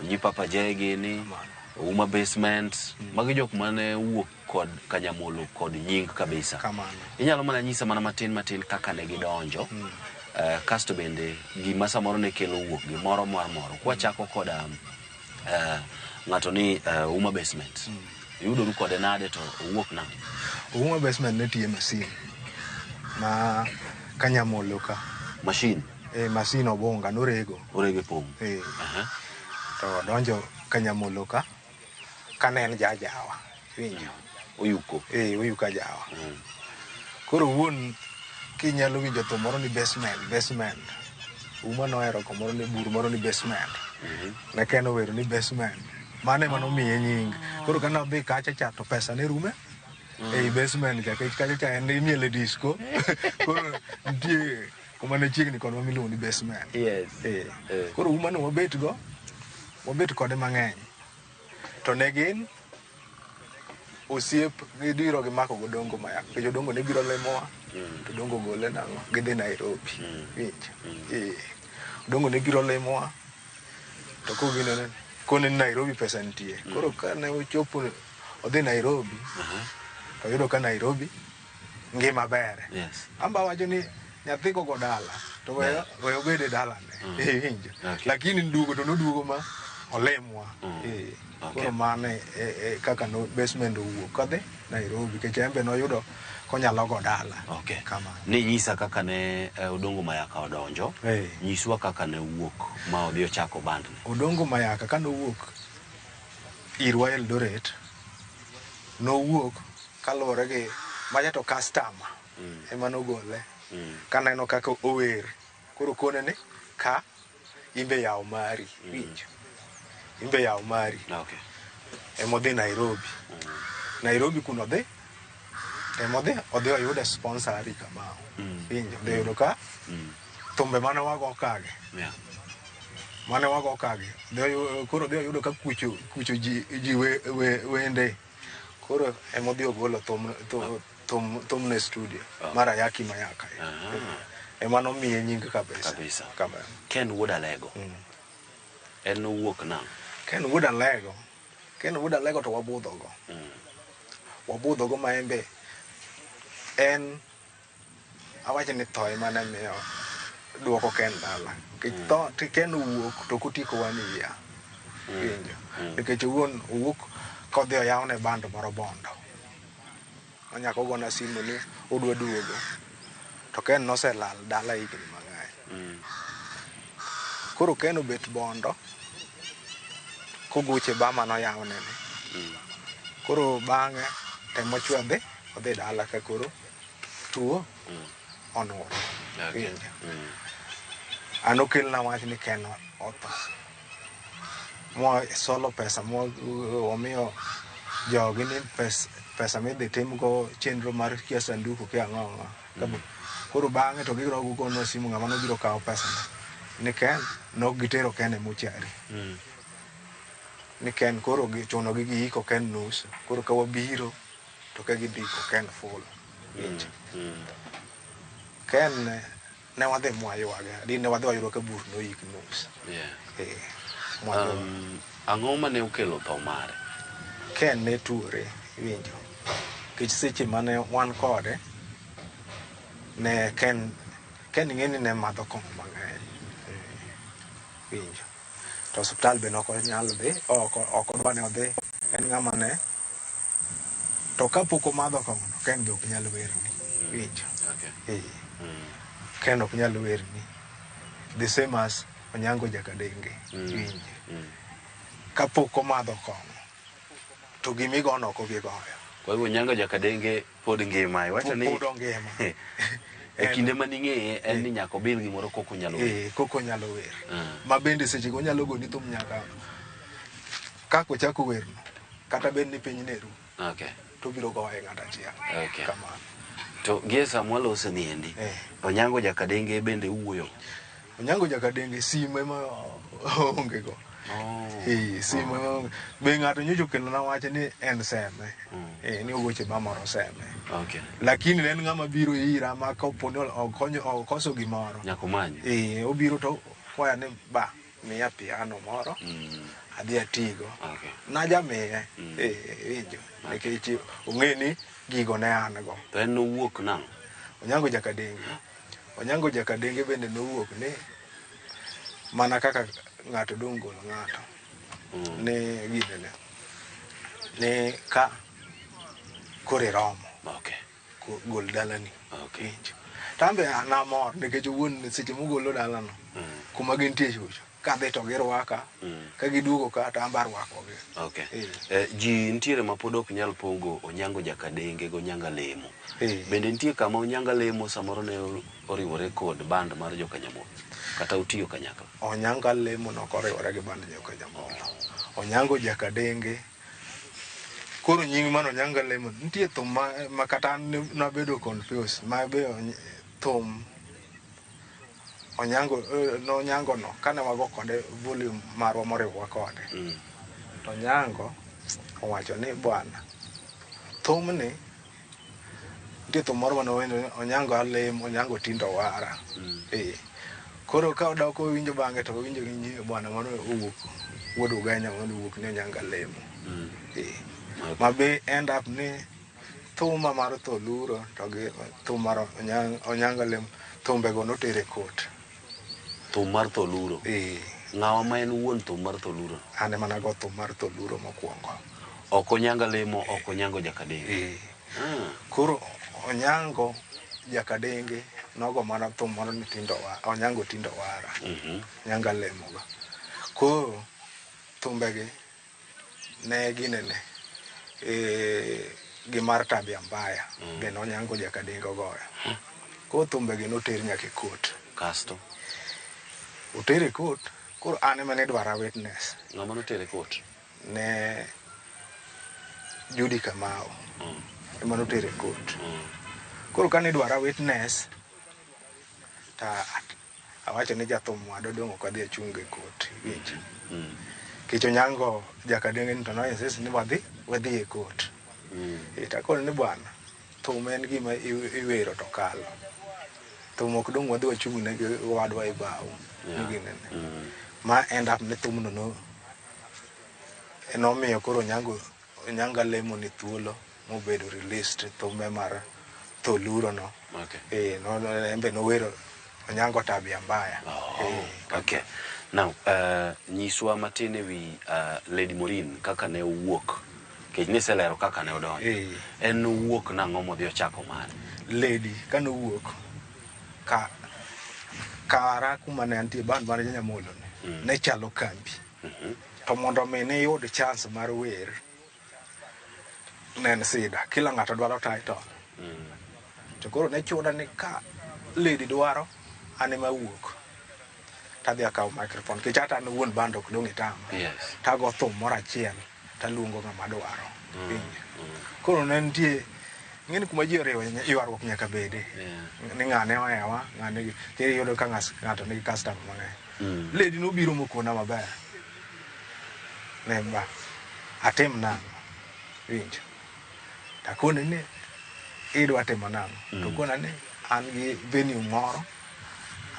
[SPEAKER 1] Onyi Papa Jegi ni Uma Basement, magi jok mane wuok kod Kanyamolo kod nying kabisa. Inyalo mana nyisa mana matin kaka ne gidonjo. Kasto bende gima samoro ne kelo wuok gimoro moro kwa chako koda ng'ato ni Uma Basement. Yudo ru kode nade to owuok na.
[SPEAKER 2] Uma Basement ne tiye masin ma Kanyamolo ka.
[SPEAKER 1] Machine?
[SPEAKER 2] Masin obonga norego.
[SPEAKER 1] Orege pong?
[SPEAKER 2] To donjo Kanyamolo ka kanen jajawa. Winjo.
[SPEAKER 1] Oyuko?
[SPEAKER 2] Oyuka jawa. Koro wuon kinyalo winjo to moro ni basement. Uma noero komoro ni bur moro ni basement. Ne keno wero ni basement. Mane mano miye nying. Koro kana dhi kacha cha to pesa ne rume. Basement ka kacha cha en miele disco. Koro nitie kuma ne chiegni kono miluongo ni basement.
[SPEAKER 1] Yes.
[SPEAKER 2] Koro Uma no wabet kode mang'eny. To ne gin osiep gidiro gimako godongo mayak ke jodongo ne biro lemowa to dongo gole nango gidhi Nairobi dongo ne biro lemowa to kogino kone Nairobi pesa nitie koro kane ochopo odhi Nairobi to yudo ka Nairobi ngima bere amba wacho ni nyathi go dala to weyo bede dala ne lakini ndugo to nodugo ma olemwa koro mane kaka no basement owuok kadhi Nairobi ke chembe no yudo konyalo go dala
[SPEAKER 1] kama ni nyisa kaka ne Odongo Mayaka odonjo nyiswa kaka ne wuok ma odhi ochako band ne
[SPEAKER 2] Odongo Mayaka ka nowuok irwa Eldoret nowuok kaluwore gi maja to customer ema nogole kaneno kaka ower koro kone ni ka imbe yaw mari winjo imbe yaw mari emodhi Nairobi Nairobi kuno dhi emodhi odhi oyude sponsori kamao winjo odhi yudo ka thumbe mane wago kage koro odhi oyudo ka kucho ji wende koro emodhi ogolo thumne studio mar Ayaki Mayaka ema nomiye nying kabisa
[SPEAKER 1] Ken wuod Alego en nowuok nang
[SPEAKER 2] Ken wuod Alego to wabudhogo maembe en awacho ni thoe mana miyo duoko Ken dala nikech Ken owuok to kotiko wan iya winjo nikech owuok kodhi oyawne band moro Bondo onyako ogona simu ni odwa duogo to Ken noselal dala higni mang'eny koro Ken obet Bondo kogoche bama noyawne ni koro bang'e temo chwe odhi dala ka koro tuo onuro winjo an okelna wach ni Ken otho mo solo pesa mo omiyo jogi ni pesa midhi timgo chenro mar kia sanduku kia ng'ong'o koro bang'e to girogo kono simu ng'ama nobiro kawo pesa ni Ken nok gitero Ken e mochari ni Ken koro chuno gi giiko Ken nus koro ka wabiro to ka gidiko Ken full winjo Ken ne wadhi mwayuage ne wadhi wayudo ka bur noik nus
[SPEAKER 1] ang'o mane okelo tho mare
[SPEAKER 2] Ken ne tuore winjo kech seche mane wan kode ne Ken ng'eni ne madho kong'o mang'eny winjo to hospital be nokonyal dhi ok odwa ne odhi en ng'ama ne to kapok omadho kong'o Ken be ok nyal werni winjo Ken ok nyal werni the same as Onyango Jakadenge winjo kapok omadho kong'o to gimigono ok ogigoyo
[SPEAKER 1] kwa hivyo Onyango Jakadenge pod ngima iwacho ni
[SPEAKER 2] pod ngima
[SPEAKER 1] e kinde maning'eye en ni nyako bil gimoro koko nyalo
[SPEAKER 2] wer ma bende seche go nyalo goni thum nyaka kako chako werno kata bed ni piny neru to biro goye ng'ata achiel kamano
[SPEAKER 1] to giesa mwalose ni endi Onyango Jakadenge bende uwuoyo
[SPEAKER 2] Onyango Jakadenge sime ma onge go sime be ng'ato nyocho kelo na wache ni en seme ni ogoche mamoro seme lakini en ng'ama biro ira ma koponi okoso gimoro
[SPEAKER 1] nyakomanyo
[SPEAKER 2] obiro to kwaya ni ba miya piano moro adhi atigo najamiye winjo nikech ong'e ni gigo ne an go
[SPEAKER 1] to en nowuok nang
[SPEAKER 2] Onyango Jakadenge bende nowuok ni mana kaka ng'ato dong' golo ng'ato ni ginene ni ka kore romo gol dalani winjo tambe namor nikech owuon seche mogolo dalano kuma gintie chucho kadhi to girwaka ka giduogo ka tamba rwakogi
[SPEAKER 1] ji ntiere ma pod ok nyal pogo Onyango Jakadenge go Nyangalemo bende nitie kama Onyangalemo samoro ne oriwore kod band mar Jokanyamolo kata utiyo kanyakla
[SPEAKER 2] Onyangalemo nokoriwore gi band Jokanyamolo Onyango Jakadenge koro nying mano Onyangalemo nitie thum ma kata nabedo confused ma be thum Onyango no kane wago kode volume marwa moriwwa kode to Onyango owacho ni bwana thum ni nitie thum moro mano wendo onyango alem onyango tindo wara koro ka odok owinjo bang'e to owinjo gi bwana mano owuok wuod uganya mano owuok ne onyango alemo ma be end up ni thuma mar Tholulo to gi thum mar onyango alemo thumbego notere court.
[SPEAKER 1] Thum mar Tholulo? Ng'awa ma en wuon thum mar Tholulo?
[SPEAKER 2] An ema nago thum mar Tholulo mokwongo.
[SPEAKER 1] Ok onyango alemo, ok onyango jakadenge?
[SPEAKER 2] Koro onyango jakadenge nogo mana thum moro ni onyango tindo wara. Onyango alemo go. Koro thumbegi ne ginene gimar tabia mbaya be nonyango jakadenge goyo. Koro thumbegi noter nyaka e court.
[SPEAKER 1] Kasto?
[SPEAKER 2] Otere court, koro an ema ne dwara witness.
[SPEAKER 1] Ng'ama notere court?
[SPEAKER 2] Ne Judy Kamau ema notere court. Koro ka ne dwara witness ta awacho ni jathum wado dong' ok adhi achung' e court winjo. Kech onyango jakadenge ni to no insist ni wadhi e court. Takone ni bwana thum en gima iwero to kalo. Thum ok dong' wadhi wachung' ne wadwa e bao. Ma end up ni thumno nomiyo koro onyango alemo ni thuolo mobedo released thume mar Tholulo no. Embe nowero onyango tabia mbaya.
[SPEAKER 1] Okay. Now, nyiswa matin ewi Lady Morin kaka ne owuok. Kech niselero kaka ne odonjo. En owuok nang'o modhi ochako mare?
[SPEAKER 2] Lady ka nowuok kara kuma ne antie band mar Nyamolo ne chalo kambi. To mondo mi ne yud chance mar wer ne en sida. Kila ng'ato dwaro title. To koro ne chuda ni ka Lady dwaro an ema wuok. Tadhi akaw microphone. Kech ata an wuon band ok dong' itama. Tago thum moro achiel taluongo ng'ama dwaro. Koro ne nitie ng'eni kuma ji oriwo ywaruok nyaka bede. Ni ng'ane ohewa, ng'ane kiri yudo ka ng'ato nigi customer mang'eny. Lady nobiro mokona maber. Ne ba atim nang'o winjo. Takone ni idwa timo nang'o. To kona ni an gi venue moro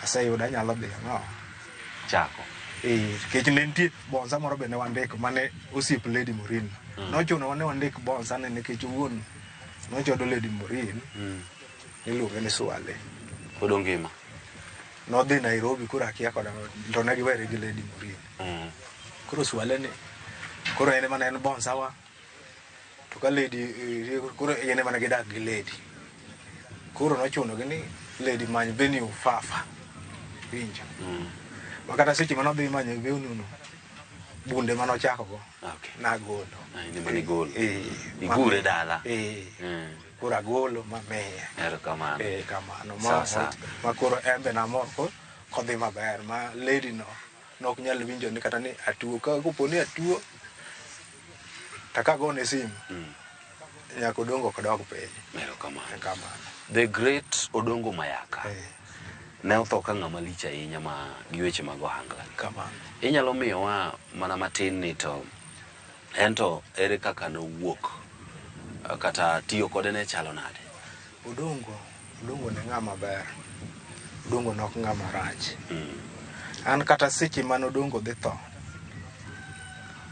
[SPEAKER 2] aseyudo anyalo dhi no.
[SPEAKER 1] Chako.
[SPEAKER 2] Kech ne nitie bonsa moro be ne wandiko mane osiep Lady Morin. Nochuno ne wandik bonsa ne nikech wuon nochodo Lady Morin niluonge ni Swale.
[SPEAKER 1] Pod ongima?
[SPEAKER 2] Nodhi Nairobi koro akia koda to ne giwere gi Lady Morin. Koro Swale ni koro en ema ne en bonsa wa. To ka Lady koro en ema ne gidak gi Lady. Koro nochuno gi ni Lady many venue Fafa. Winjo. Makata seche manodhi manyo venue no bunde manochako go. Nagolo.
[SPEAKER 1] Manigolo. Igure dala.
[SPEAKER 2] Koro agolo mamiye.
[SPEAKER 1] Erokamano.
[SPEAKER 2] Kamano. Ma koro embe namor kodhi maber ma Lady no nok nyal winjo ni kata ni atuo. Ka kopo ni atuo takagone simu. Nyaka Odongo kodok piny.
[SPEAKER 1] Erokamano. The great Odongo Mayaka. Ne otho ka ng'ama lich ahinya ma gi weche mag ohangla. Inyalo miyowa mana matin ni to ento ere kaka nowuok kata tiyo kode ne chalo nade?
[SPEAKER 2] Odongo ne ng'ama ber. Odongo nok ng'ama rach. An kata seche man Odongo dhi tho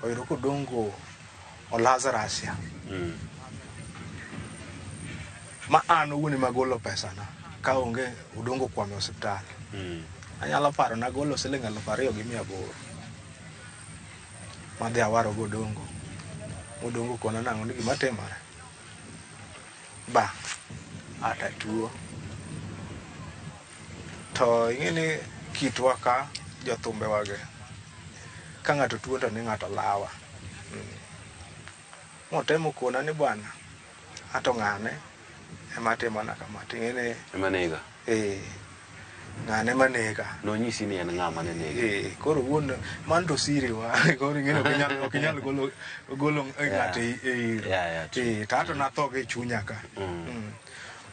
[SPEAKER 2] oyudo ko Odongo Lazarus ya. Ma an owuon magolo pesa na ka onge Odongo kwame osiptal. Anyalo paro nagolo siling 2,800 madhi awaro go Odongo. Odongo kona nang'o ni gima timore. Ata tuo. To ing'eni kitwa ka jothumbe wage. Ka ng'ato tuo to ni ng'ato lawa. Motemo kona ni bwana ato ng'ane ema timona kama ting'eni
[SPEAKER 1] emanega.
[SPEAKER 2] Ng'ane manega.
[SPEAKER 1] Nonyisi ni en ng'ama ne nega.
[SPEAKER 2] Koro wuon man to siri wa. Koro ing'eni ok inyal golo ng'ate tato natho gi chunya ka.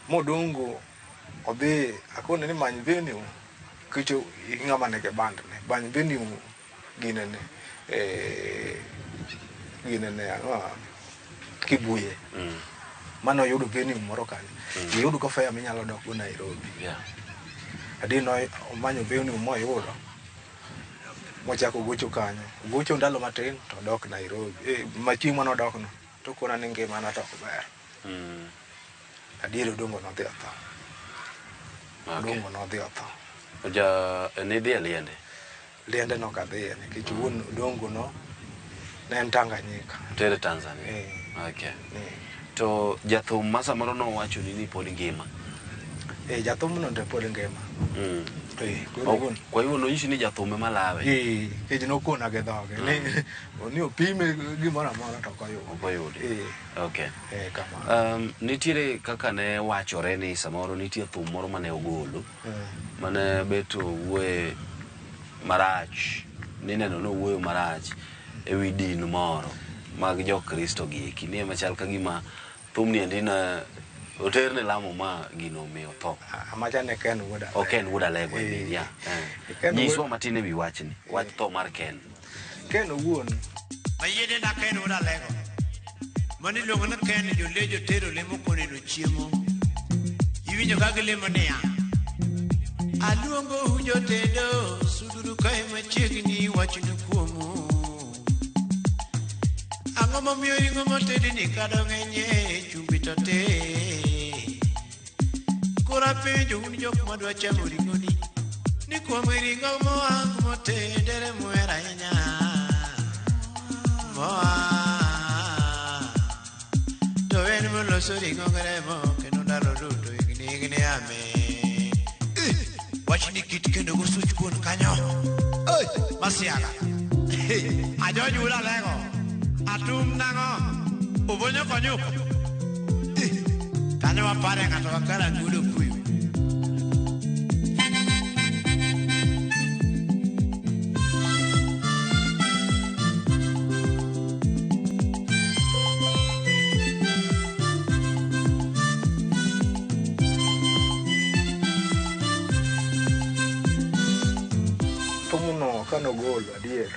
[SPEAKER 2] Modongo odhi akone ni many venue kicho ng'ama nege band ne. Many venue ginene Kibuye. mano yudo geni moro kanyo yudo ko fare minyalo dok go Nairobi adi no omanyo beni moyudo mochako gocho kanyo gocho ndalo matin to dok Nairobi machieng' mano dok no to kona ni ngima na to ber adiero dongo no dhi otho dongo no dhi otho
[SPEAKER 1] ne dhi liende
[SPEAKER 2] no kadhi nikech wuon dongo no ne en Tanganyika
[SPEAKER 1] tere Tanzania okay to jathum ma samoro no wacho ni pod ngima
[SPEAKER 2] jathum no to pod ngima
[SPEAKER 1] kwa hiyo unaonyesha ni jathume malawe
[SPEAKER 2] keji no kona ge dhoge ni opime gimoro amora to
[SPEAKER 1] koyudi okay kama nitiere kaka ne wachore ni samoro nitie thum moro mane ogolo mane beto wuoye marach nineno no wuoyo marach ewi din moro mag jokristo giki ni machal ka gima thum ni ndina oterne lamo ma gino miyo tho
[SPEAKER 2] amacha ne Ken Wuoda
[SPEAKER 1] Ken Wuoda lego ni ya nyiswa matine wi wachni wach tho mar Ken
[SPEAKER 2] owuon
[SPEAKER 10] mayede na Ken Wuoda lego mani luongo na Ken jolejo tero lemo koneno chiemo iwinjo ka gilemo niya aluongo hunjo tedo suduru kae machiegni wachno kuomu ang'o momiyo ring'o motedi ni kado ng'enye chumbi to te kora penjo un jok madwa chamo ring'oni ni kuom ring'o moang motedere muhero ahinya moa to en moloso ring'o gi remo kendo ndalo duto igni ame wachni kit kendo gosuch kuon kanyo masiaga ajojo Wuoda lego atum nango ubonyo konyuko kanyo wapare ng'ato kakara gudo kuyo
[SPEAKER 2] thumno kanogolo adier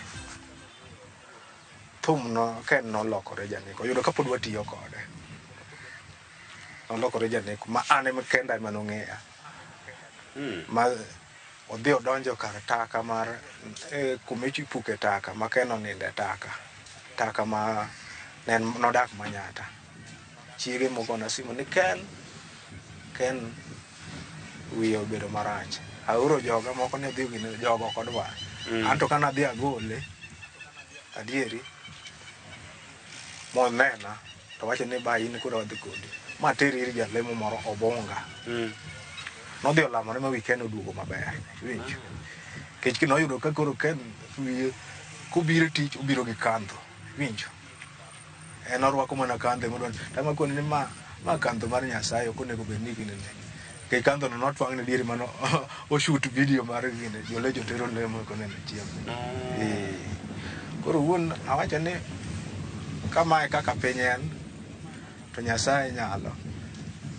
[SPEAKER 2] thumno Ken nolokore janeko yudo kapod watiyo kode nolokore janeko ma an ema kenda ema nong'eya ma odhi odonjo kar taka mar kumichi puke taka ma Ken oninde taka ma nodak Manyata chiege mogona simu ni Ken wiye obedo marach aoro joga moko ne dhi gine jogo kodwa anto kana dhi agole adieri monena to wacho ni ba in kuro dhi kodi ma teri ir jalemo moro Obonga nodhi olamone ma weekend oduogo maber winjo kech kino yudo ka koro Ken wiye kubiro tich ubiro gi kandho winjo en orwako mana kandhe modon tama koni ni ma kandho mar Nyasaye okonego bed ni gine ke kandho no notwang ne diere mano o shoot video mar gine jolejo tero lemo konene chiemo koro wuon awacho ni kama kaka piny en to Nyasaye nyalo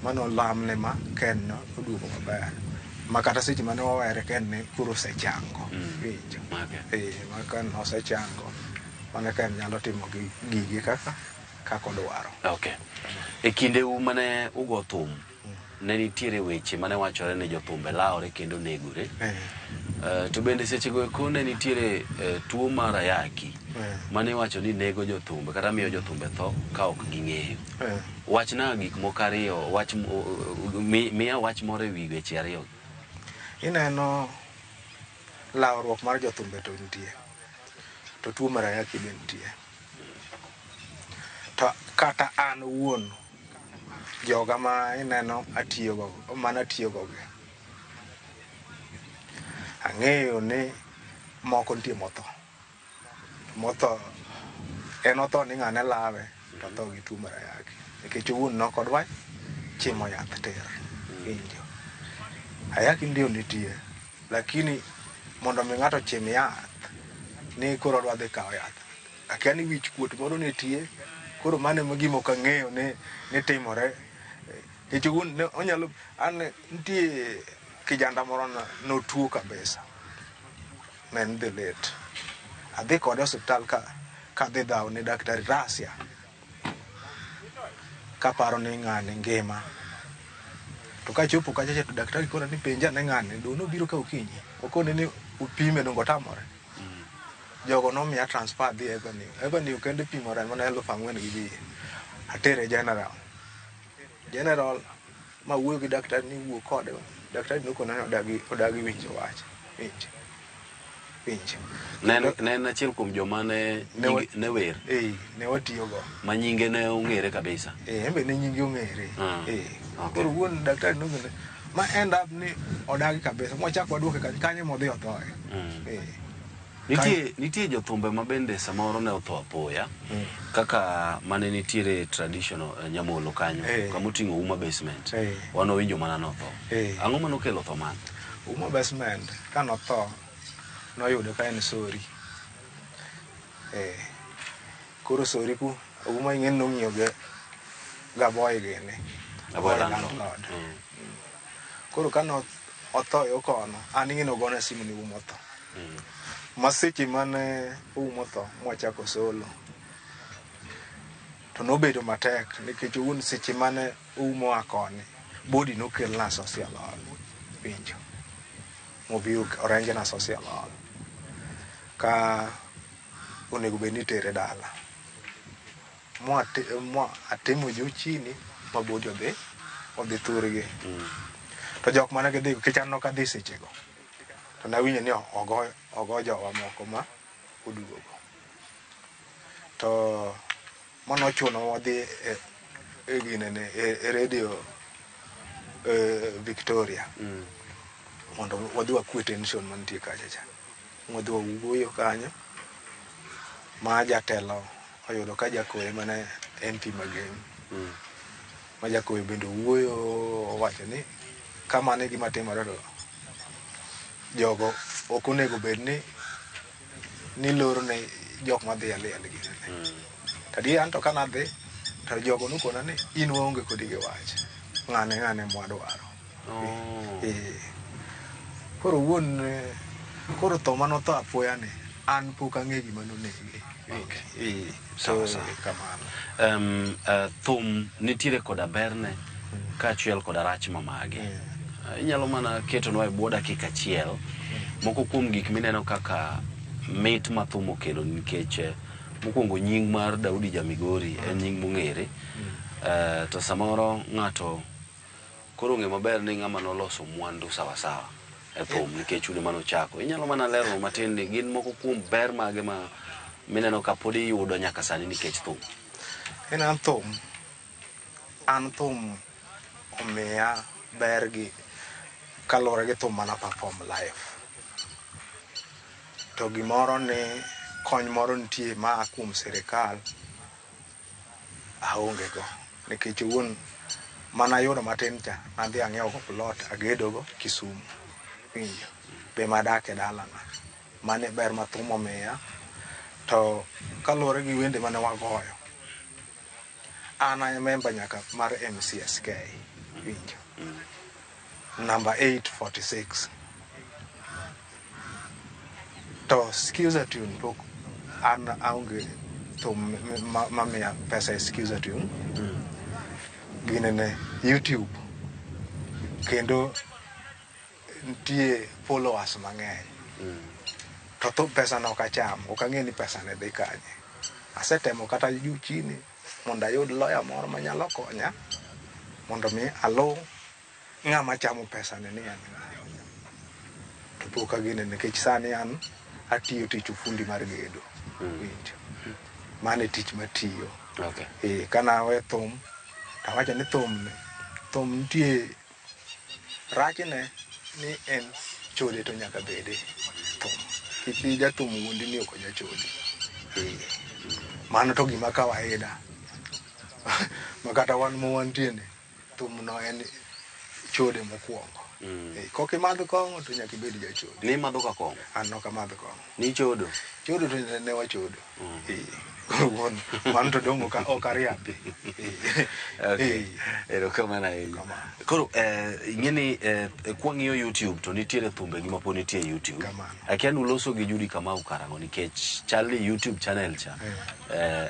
[SPEAKER 2] mano lamne ma Ken no oduogo maber ma kata seche mane wawere Ken ne kuro sechango winjo ma Ken osechango mane Ken nyalo timo gigi kaka odwaro
[SPEAKER 1] okay e kinde u mane ugo thum ne nitiere weche mane wachore ni jothumbe laore kendo negore to bende seche go eko ne nitiere tuo mar ayaki mane wacho ni nego jothumbe kata miyo jothumbe tho ka ok ging'eyo wachna gik moko ariyo miya wach moro ewi weche ariyo
[SPEAKER 2] ineno lawruok mar jothumbe to nitie to tuo mar ayaki be nitie to kata an wuon joga ma ineno atiyogo ang'eyo ni moko nitie motho en otho ni ng'ane lawe to tho gi tuo mar ayaki nikech wuon nokodwa chimo yath ter winjo ayaki ndio nitie lakini mondo mi ng'ato chim yath ni koro dwa dhi kawo yath akia ni wich kuot moro nitie koro mane gima ok ang'eyo ni timore nikech wuon onyalo an nitie kijanda moro notuo kabisa ne en dhi lit adhi kode osiptal ka dhi dhaw ni daktari Rasia kaparo ni ng'ane ngima. To ka chopo kacha to daktari kona ni penja ne ng'ane dono biro ka okinyi. Okone ni upime dongo tamore. Jogo no miya transfer dhi Avenue kende pimo remo na 4,000 gi bi. Atere general ma wuoyo gi daktari ni wuo kode. Daktari nokona ni odagi winjo wach. Winjo.
[SPEAKER 1] Ne achiel kuom joma ne wer.
[SPEAKER 2] Ne watiyo go.
[SPEAKER 1] Ma nyinge ne ong'ere kabisa.
[SPEAKER 2] Embe ne nyinge ong'ere. Koro wuon daktari nong'ene ma end up ni odagi kabisa. Mwachako waduoke kanye modhi othoe.
[SPEAKER 1] Nitie jothumbe ma bende samoro ne otho apoya kaka mane nitiere traditional Nyamolo kanyo kama oting'o Uma Basement. Wano winjo mana notho. Ang'o mano kelo tho man?
[SPEAKER 2] Uma Basement ka notho noyudo ka en sori. Koro sori ku Uma ing'en nong'iyo ga boy gene.
[SPEAKER 1] Aboy landlord.
[SPEAKER 2] Koro ka otho yo kono an ing'en ogona simu ni Uma otho. Maseche mane Uma tho mwachako solo to nobedo matek nikech wuon seche mane Uma akoni body nokelna social hall pinjo mobiu orange na social hall ka onego bed ni tere dala mwa atimo juu chini ma body odhi thurgi to jok mane gidhi kichano no kadhi sechego to nawinjo ni ogo jowa moko ma oduogo to mano chuno wadhi e radio Victoria mondo wadhi wakwe tension mantie kacha cha wadhi wawuoyo kanyo ma jatelo oyudo ka jakoye mana MP Mageni ma jakoye bende wuoyo wacho ni kama ne gima timore to jogo ok onego bed ni loro ne jok madhi aliel gi tadi an to kana dhi to jogo nokona ni in waonge kodi gi wach ng'ane mwadwaro koro wuon koro tho manotho apoya ni an pok ang'e gima nonege
[SPEAKER 1] sawa kamano. Thum nitiere koda berne kaachiel koda rach mamage. Inyalo mana ketonwa e bwo dakika achiel moko kuom gik mineno kaka mit ma thum okelo nikech mokwongo nying mar Daudi Jamigori en nying mong'ere to samoro ng'ato koro ng'e maber ni ng'ama noloso mwandu sawasawa e thum nikech une manochako. Inyalo mana lero matin ni gin moko kuom ber mage ma mineno ka pod iyudo nyaka sani nikech thum?
[SPEAKER 2] An thum omiya ber gi kalore gi thum mana perform live to gimoro ni kony moro nitie ma kuom sirikal aonge go nikech wuon mana yudo matin cha nadhi ang'iewo go plot agedo go Kisumu pinjo be madake dalana mane ber ma thum omiya to kalore gi wende mane wagoyo an a member nyaka mar MCSK pinjo number 846 to Skiza Tune pok an aonge thum mamia pesa Skiza Tune ginene YouTube kendo nitie followers mang'eny to pesa no kacham ok ang'e ni pesa ne dhi kanye. Asetemo kata juu chini mondo ayud lawyer moro manyalo konya mondo mi alu ng'ama chamo pesa ne ni an to pok agine nikech sani an atiyo tich ufundi mar gedo winjo mane tich matiyo kana we thum tawacho ni thum nitie rachne ni en chode to nyaka bede thum kiki jathum wuondi ni ok jachode mano to gima kawaida makata wan mowantie ni thum no en chode mokwongo koki madho kong'o to nyaka ibed jachode.
[SPEAKER 1] Ni madho ka kong'o?
[SPEAKER 2] An no kamadho kong'o.
[SPEAKER 1] Ni chodo?
[SPEAKER 2] Chodo to ne wachodo. Wuon mano to dong' ok ariambi.
[SPEAKER 1] Erokamano ahinya. Koro ing'eni kwang'iyo YouTube to nitiere thumbegi ma pod nitie YouTube. Akia nuloso gi Judy Kamau karang'o nikech chal ni YouTube channel cha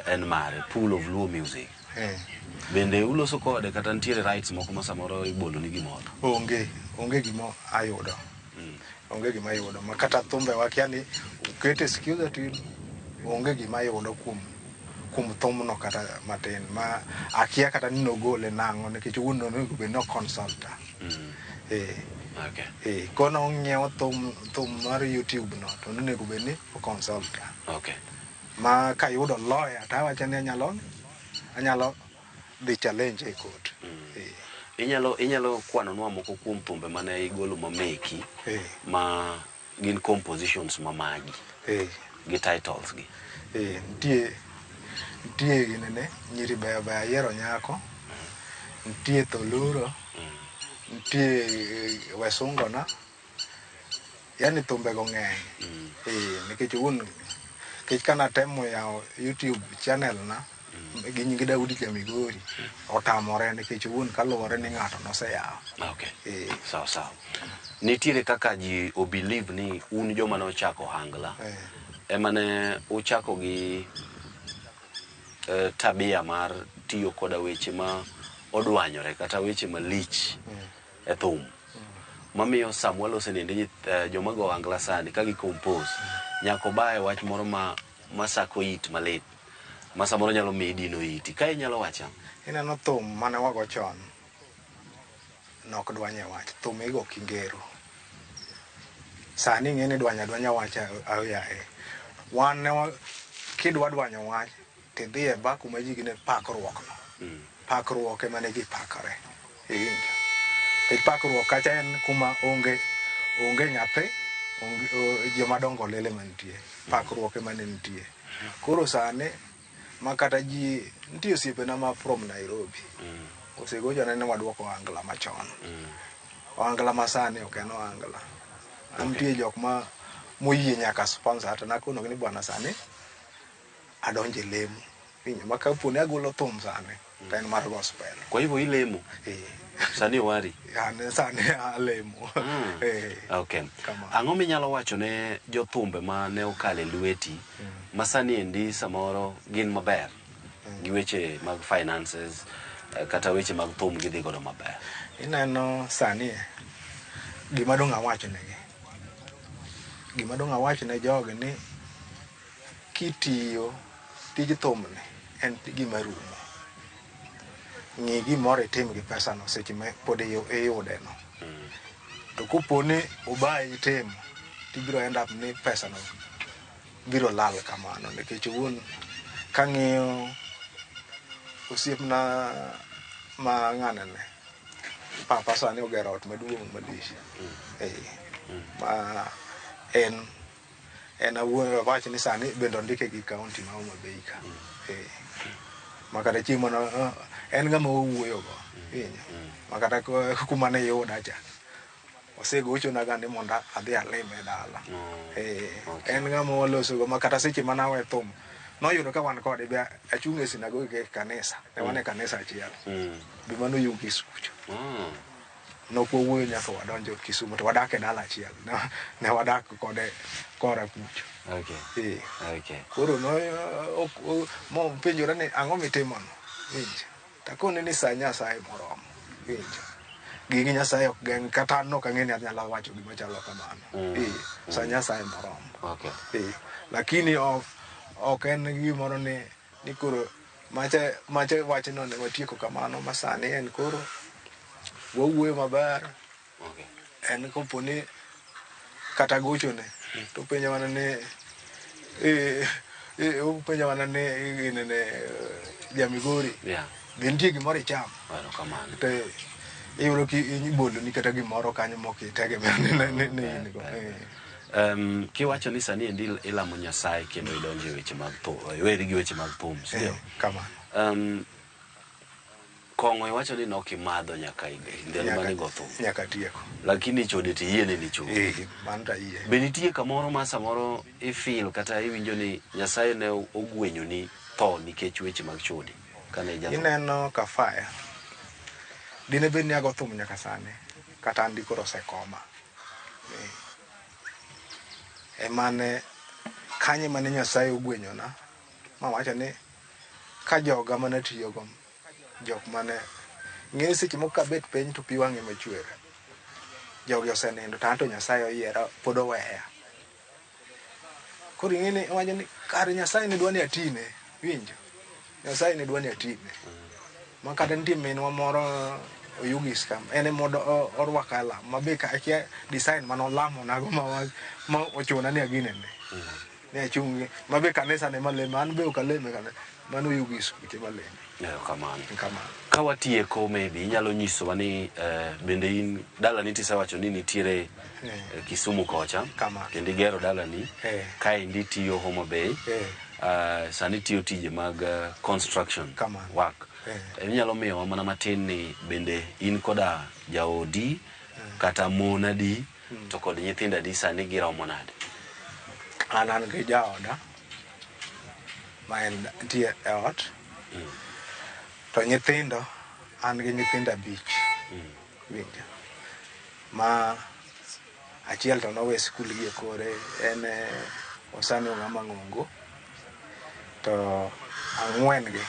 [SPEAKER 1] en mare Pool of Luo Music. Bende uloso kode kata nitiere rights moko ma samoro ibolo ni gimoro?
[SPEAKER 2] Onge gimo ayudo. Onge gima ayudo. Ma kata thumbe wa kiani ukete sikiza tu onge gima ayudo kuom thumno kata matin. Ma akia kata ni nogole nang'o nikech wuon onego bed no consulta.
[SPEAKER 1] Okay.
[SPEAKER 2] Kono ng'iewo thum mar YouTube no to onego bed ni o consulta.
[SPEAKER 1] Okay.
[SPEAKER 2] Ma kayudo lawyer to awacho ni anyalo dhi challenge e court.
[SPEAKER 1] Inyalo kwanonwa moko kuom thumbe mane igolo mameki ma gin compositions mamagi gi titles gi?
[SPEAKER 2] Nitie ginene nyiri beyo beyo ayiero nyako, nitie Tholuro, nitie Wesungona, yani thumbego ng'eny. Nikech kana temo yawo YouTube channel na gi nying Daudi Kamigori otamore nikech wuon kaluwore ni ng'ato noseyawo.
[SPEAKER 1] Okay. Sawa. Nitiere kaka ji o believe ni un joma ne ochako Ohangla ema ne uchako gi tabia mar tiyo koda weche ma odwanyore kata weche malich e thum. Mamiyo Samuel osenende joma go Ohangla sani ka gi compose nyako bae wach moro ma sako it malit. Ma samoro nyalo miyi dino iti. Ka inyalo wacha?
[SPEAKER 2] Ineno thum mane wago chon nok dwanye wach. Thum igo kingero. Sani ng'eni dwanya wach ayae. Wan ne kidwa dwanyo wach tidhi e ba kuma ji gine pakruok no. Pakruok ema ne gi pakore. Pakruok kacha en kuma onge nyathi, joma dongo lele mantie. Pakruok ema ne nitie. Koro sani makata ji nitie osiepena ma from Nairobi. Osegochona ni waduoko Ohangla machon. Ohangla masani ok en Ohangla. Nitie jok moyie nyaka sponsor to nakono ni bwana sani adonje lemo. Ma kaponi agolo thum sani to en mar gospel.
[SPEAKER 1] Kwa hivyo ilemo? Sani wari?
[SPEAKER 2] Sani alemo.
[SPEAKER 1] Okay. Ang'o minyalo wacho ne jothumbe ma ne okale lweti ma sani endi samoro gin maber gi weche mag finances kata weche mag thum gidhi godo maber?
[SPEAKER 2] Ineno sani gima dong' awach negi. Gima dong' awach ne jogi ni kitiyo tij thumni en gima rumo. Ng'i gimoro itim gi pesa no seche ma pod iyude no. To koponi obayi itimo tibiro end up ni pesa no biro lal kamano nikech wuon kang'iyo osiepna ma ng'anene papa sani ogero ot maduong' malich. Ma en awuon wach ni sani bende ondike gi kaunti ma Homa Bay ka. Makata chiemo no en ng'ama owuoyo go. Makata kuma ne yuda cha osegochona ga ni mondo adhi alime dala. En ng'ama waloso go makata seche mana we thum noyudo ka wan kode be achung' e sinagogi e kanisa. Ne wan e kanisa achiel. Bi mano yung Kisucho. Nokwuoyo nyaka wadonjo Kisumu to wadak e dala achiel. Ne wadak kode kora kucho.
[SPEAKER 1] Okay.
[SPEAKER 2] Koro mo penjora ni ang'o mitimo no. Takone ni sa Nyasaye moromo. Gigi Nyasaye ok geng' kata no kang'eni anyalo wacho gima chalo kamano. Sa Nyasaye moromo. Lakini ok en gimoro ni koro macha wach no ne watieko kamano masani en koro wawuoyo maber. En koponi kata gochone to penjo mana ni penjo mana ni Jamigori be nitie gimoro ichamo to iyudo ibolo ni kata gimoro kanyo mokitegemea ni in go.
[SPEAKER 1] Kiwacho ni sani endi ilamo Nyasaye kendo idonjo e weche mag thum, iweri gi weche mag thum, sio?
[SPEAKER 2] Kamano.
[SPEAKER 1] Kong'o iwacho ni nokimadho nyaka ndalo mane go thum.
[SPEAKER 2] Nyaka tieko.
[SPEAKER 1] Lakini chode tiyiene ni chode.
[SPEAKER 2] Man ta yie.
[SPEAKER 1] Be nitie kamoro ma samoro ifeel kata iwinjo ni Nyasaye ne ogwenyo ni tho nikech weche mag chode?
[SPEAKER 2] Ineno Kafaya. Dine bed ni ago thum nyaka sani kata andiko osekoma. Emane kanye mane Nyasaye ogwenyona ma wacho ni ka joga mane tiyogo jok mane ng'e seche moko kabet piny to pi wang'e machwer. Jogi osenindo tanto Nyasaye oyiera pod oweya. Koro ing'eni wacho ni kare Nyasaye ne dwani atine, winjo. Nyasaye ne dwani atine. Ma kata nitie minwa moro Oyugis kam, ene modo orwaka lam, mabe ka akia design manolamo nago ma ochuna ni aginene. Ne achungi, mabe kanisa ne maleme, an be okaleme kanisa, mano Oyugis kuche maleme.
[SPEAKER 1] Kamano.
[SPEAKER 2] Kamano.
[SPEAKER 1] Ka watieko maybe inyalo nyisowa ni bende in dalani tisewacho ni nitiere Kisumu kocha kendo igero dalani kaendi itiyo Homa Bay sani tiyo tije mag construction work. Inyalo miyowa mana matin ni bende in koda jaodi kata mon adi to kod nyithindo adi sani giromo nade?
[SPEAKER 2] An gi jaoda ma en tie e ot. To nyithindo, an gi nyithindo 5. Winjo. Ma achiel to nowe skul gi kore, en osani ng'ama ng'ongo. To 4 gi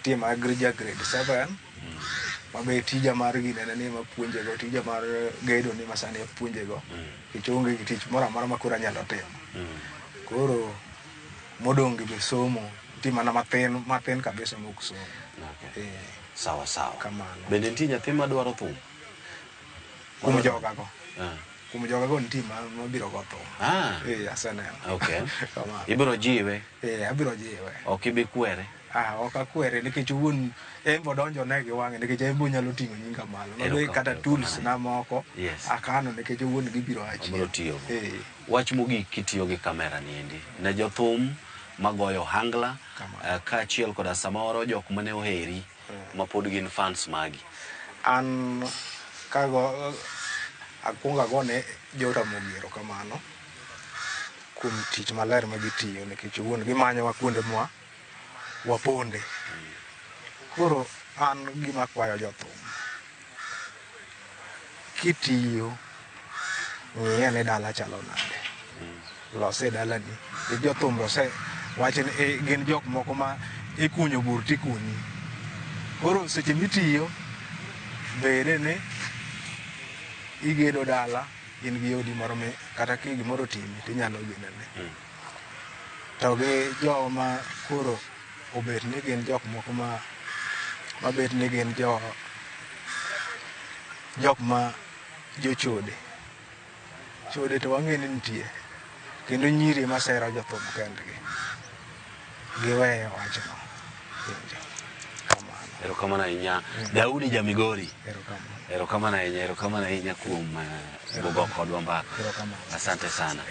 [SPEAKER 2] tie mag grade 7. Mabe tija mar ginene ni mapuonje go, tija mar gedo ni masani apuonje go. Kichonge gi tich moro amora ma kura nyalo timo. Koro modong gi somo, ti mana matin kabisa mok somo.
[SPEAKER 1] Sawa sawa.
[SPEAKER 2] Kamano.
[SPEAKER 1] Bende nitie nyathi madwaro thum?
[SPEAKER 2] Kuom jogago. Kuom jogago nitie mabiro go thum. Aseneno.
[SPEAKER 1] Okay. Ibiro jiwe?
[SPEAKER 2] Abiro jiwe.
[SPEAKER 1] Ok ibi kwere?
[SPEAKER 2] Ok akwere nikech wuon en bodonjo ne gi wang'e nikech en bo nyalo ting'o nyinga malo. Mabe kata tools na moko akano nikech wuon gibiro achiel.
[SPEAKER 1] Abiro tiyo. Wach mogik kitiyo gi kamera ni endi. Ne jothum magoyo hangla ka achiel koda samoro jok mane oheri ma pod gin fans magi.
[SPEAKER 2] An kago akunga gone jota mogero kamano kuom tich maler ma gitiyo nikech wuon gimanyo wa kuonde mwa waponde. Koro an gima kwayo jothum, kitiyo ng'iye ne dala chalo nade, lose dalani. Jothum lose wacho ni gin jok moko ma ikunyo bur tikunyi. Koro seche mitiyo bede ni igedo dala, in gi odi moro kata ki gimoro timi tinyalo genene. To gi jo ma koro obet ni gin jok moko ma bet ni gin jok ma jochode. Chode to wang'e ni nitie. Kendo nyiri ma sero jothum kendgi. Giweyo wachno.
[SPEAKER 1] Erokamano ahinya. Daudi Jamigori. Erokamano ahinya kuom gogo kodwa mbaka. Asante sana.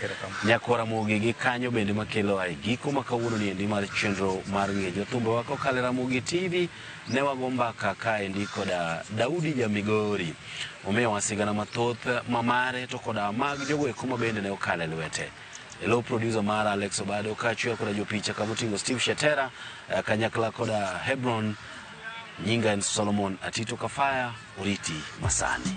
[SPEAKER 1] Nyakora Mugi kanyo bende makelo ai giko makawuono ni endi mar chenro mar ng'e jothumbe wako kale Ramogi TV ne wago mbaka kaendi koda Daudi Jamigori. Omiyo wasigana mathoth mamare to koda mag jogo eko ma bende ne okale lwete. Hello producer mara Alex Obado kachiel koda jopicha kamotingo Steve Shetera kanyakla koda Hebron nyinga en Solomon Atito Kafaya Uriti Masani.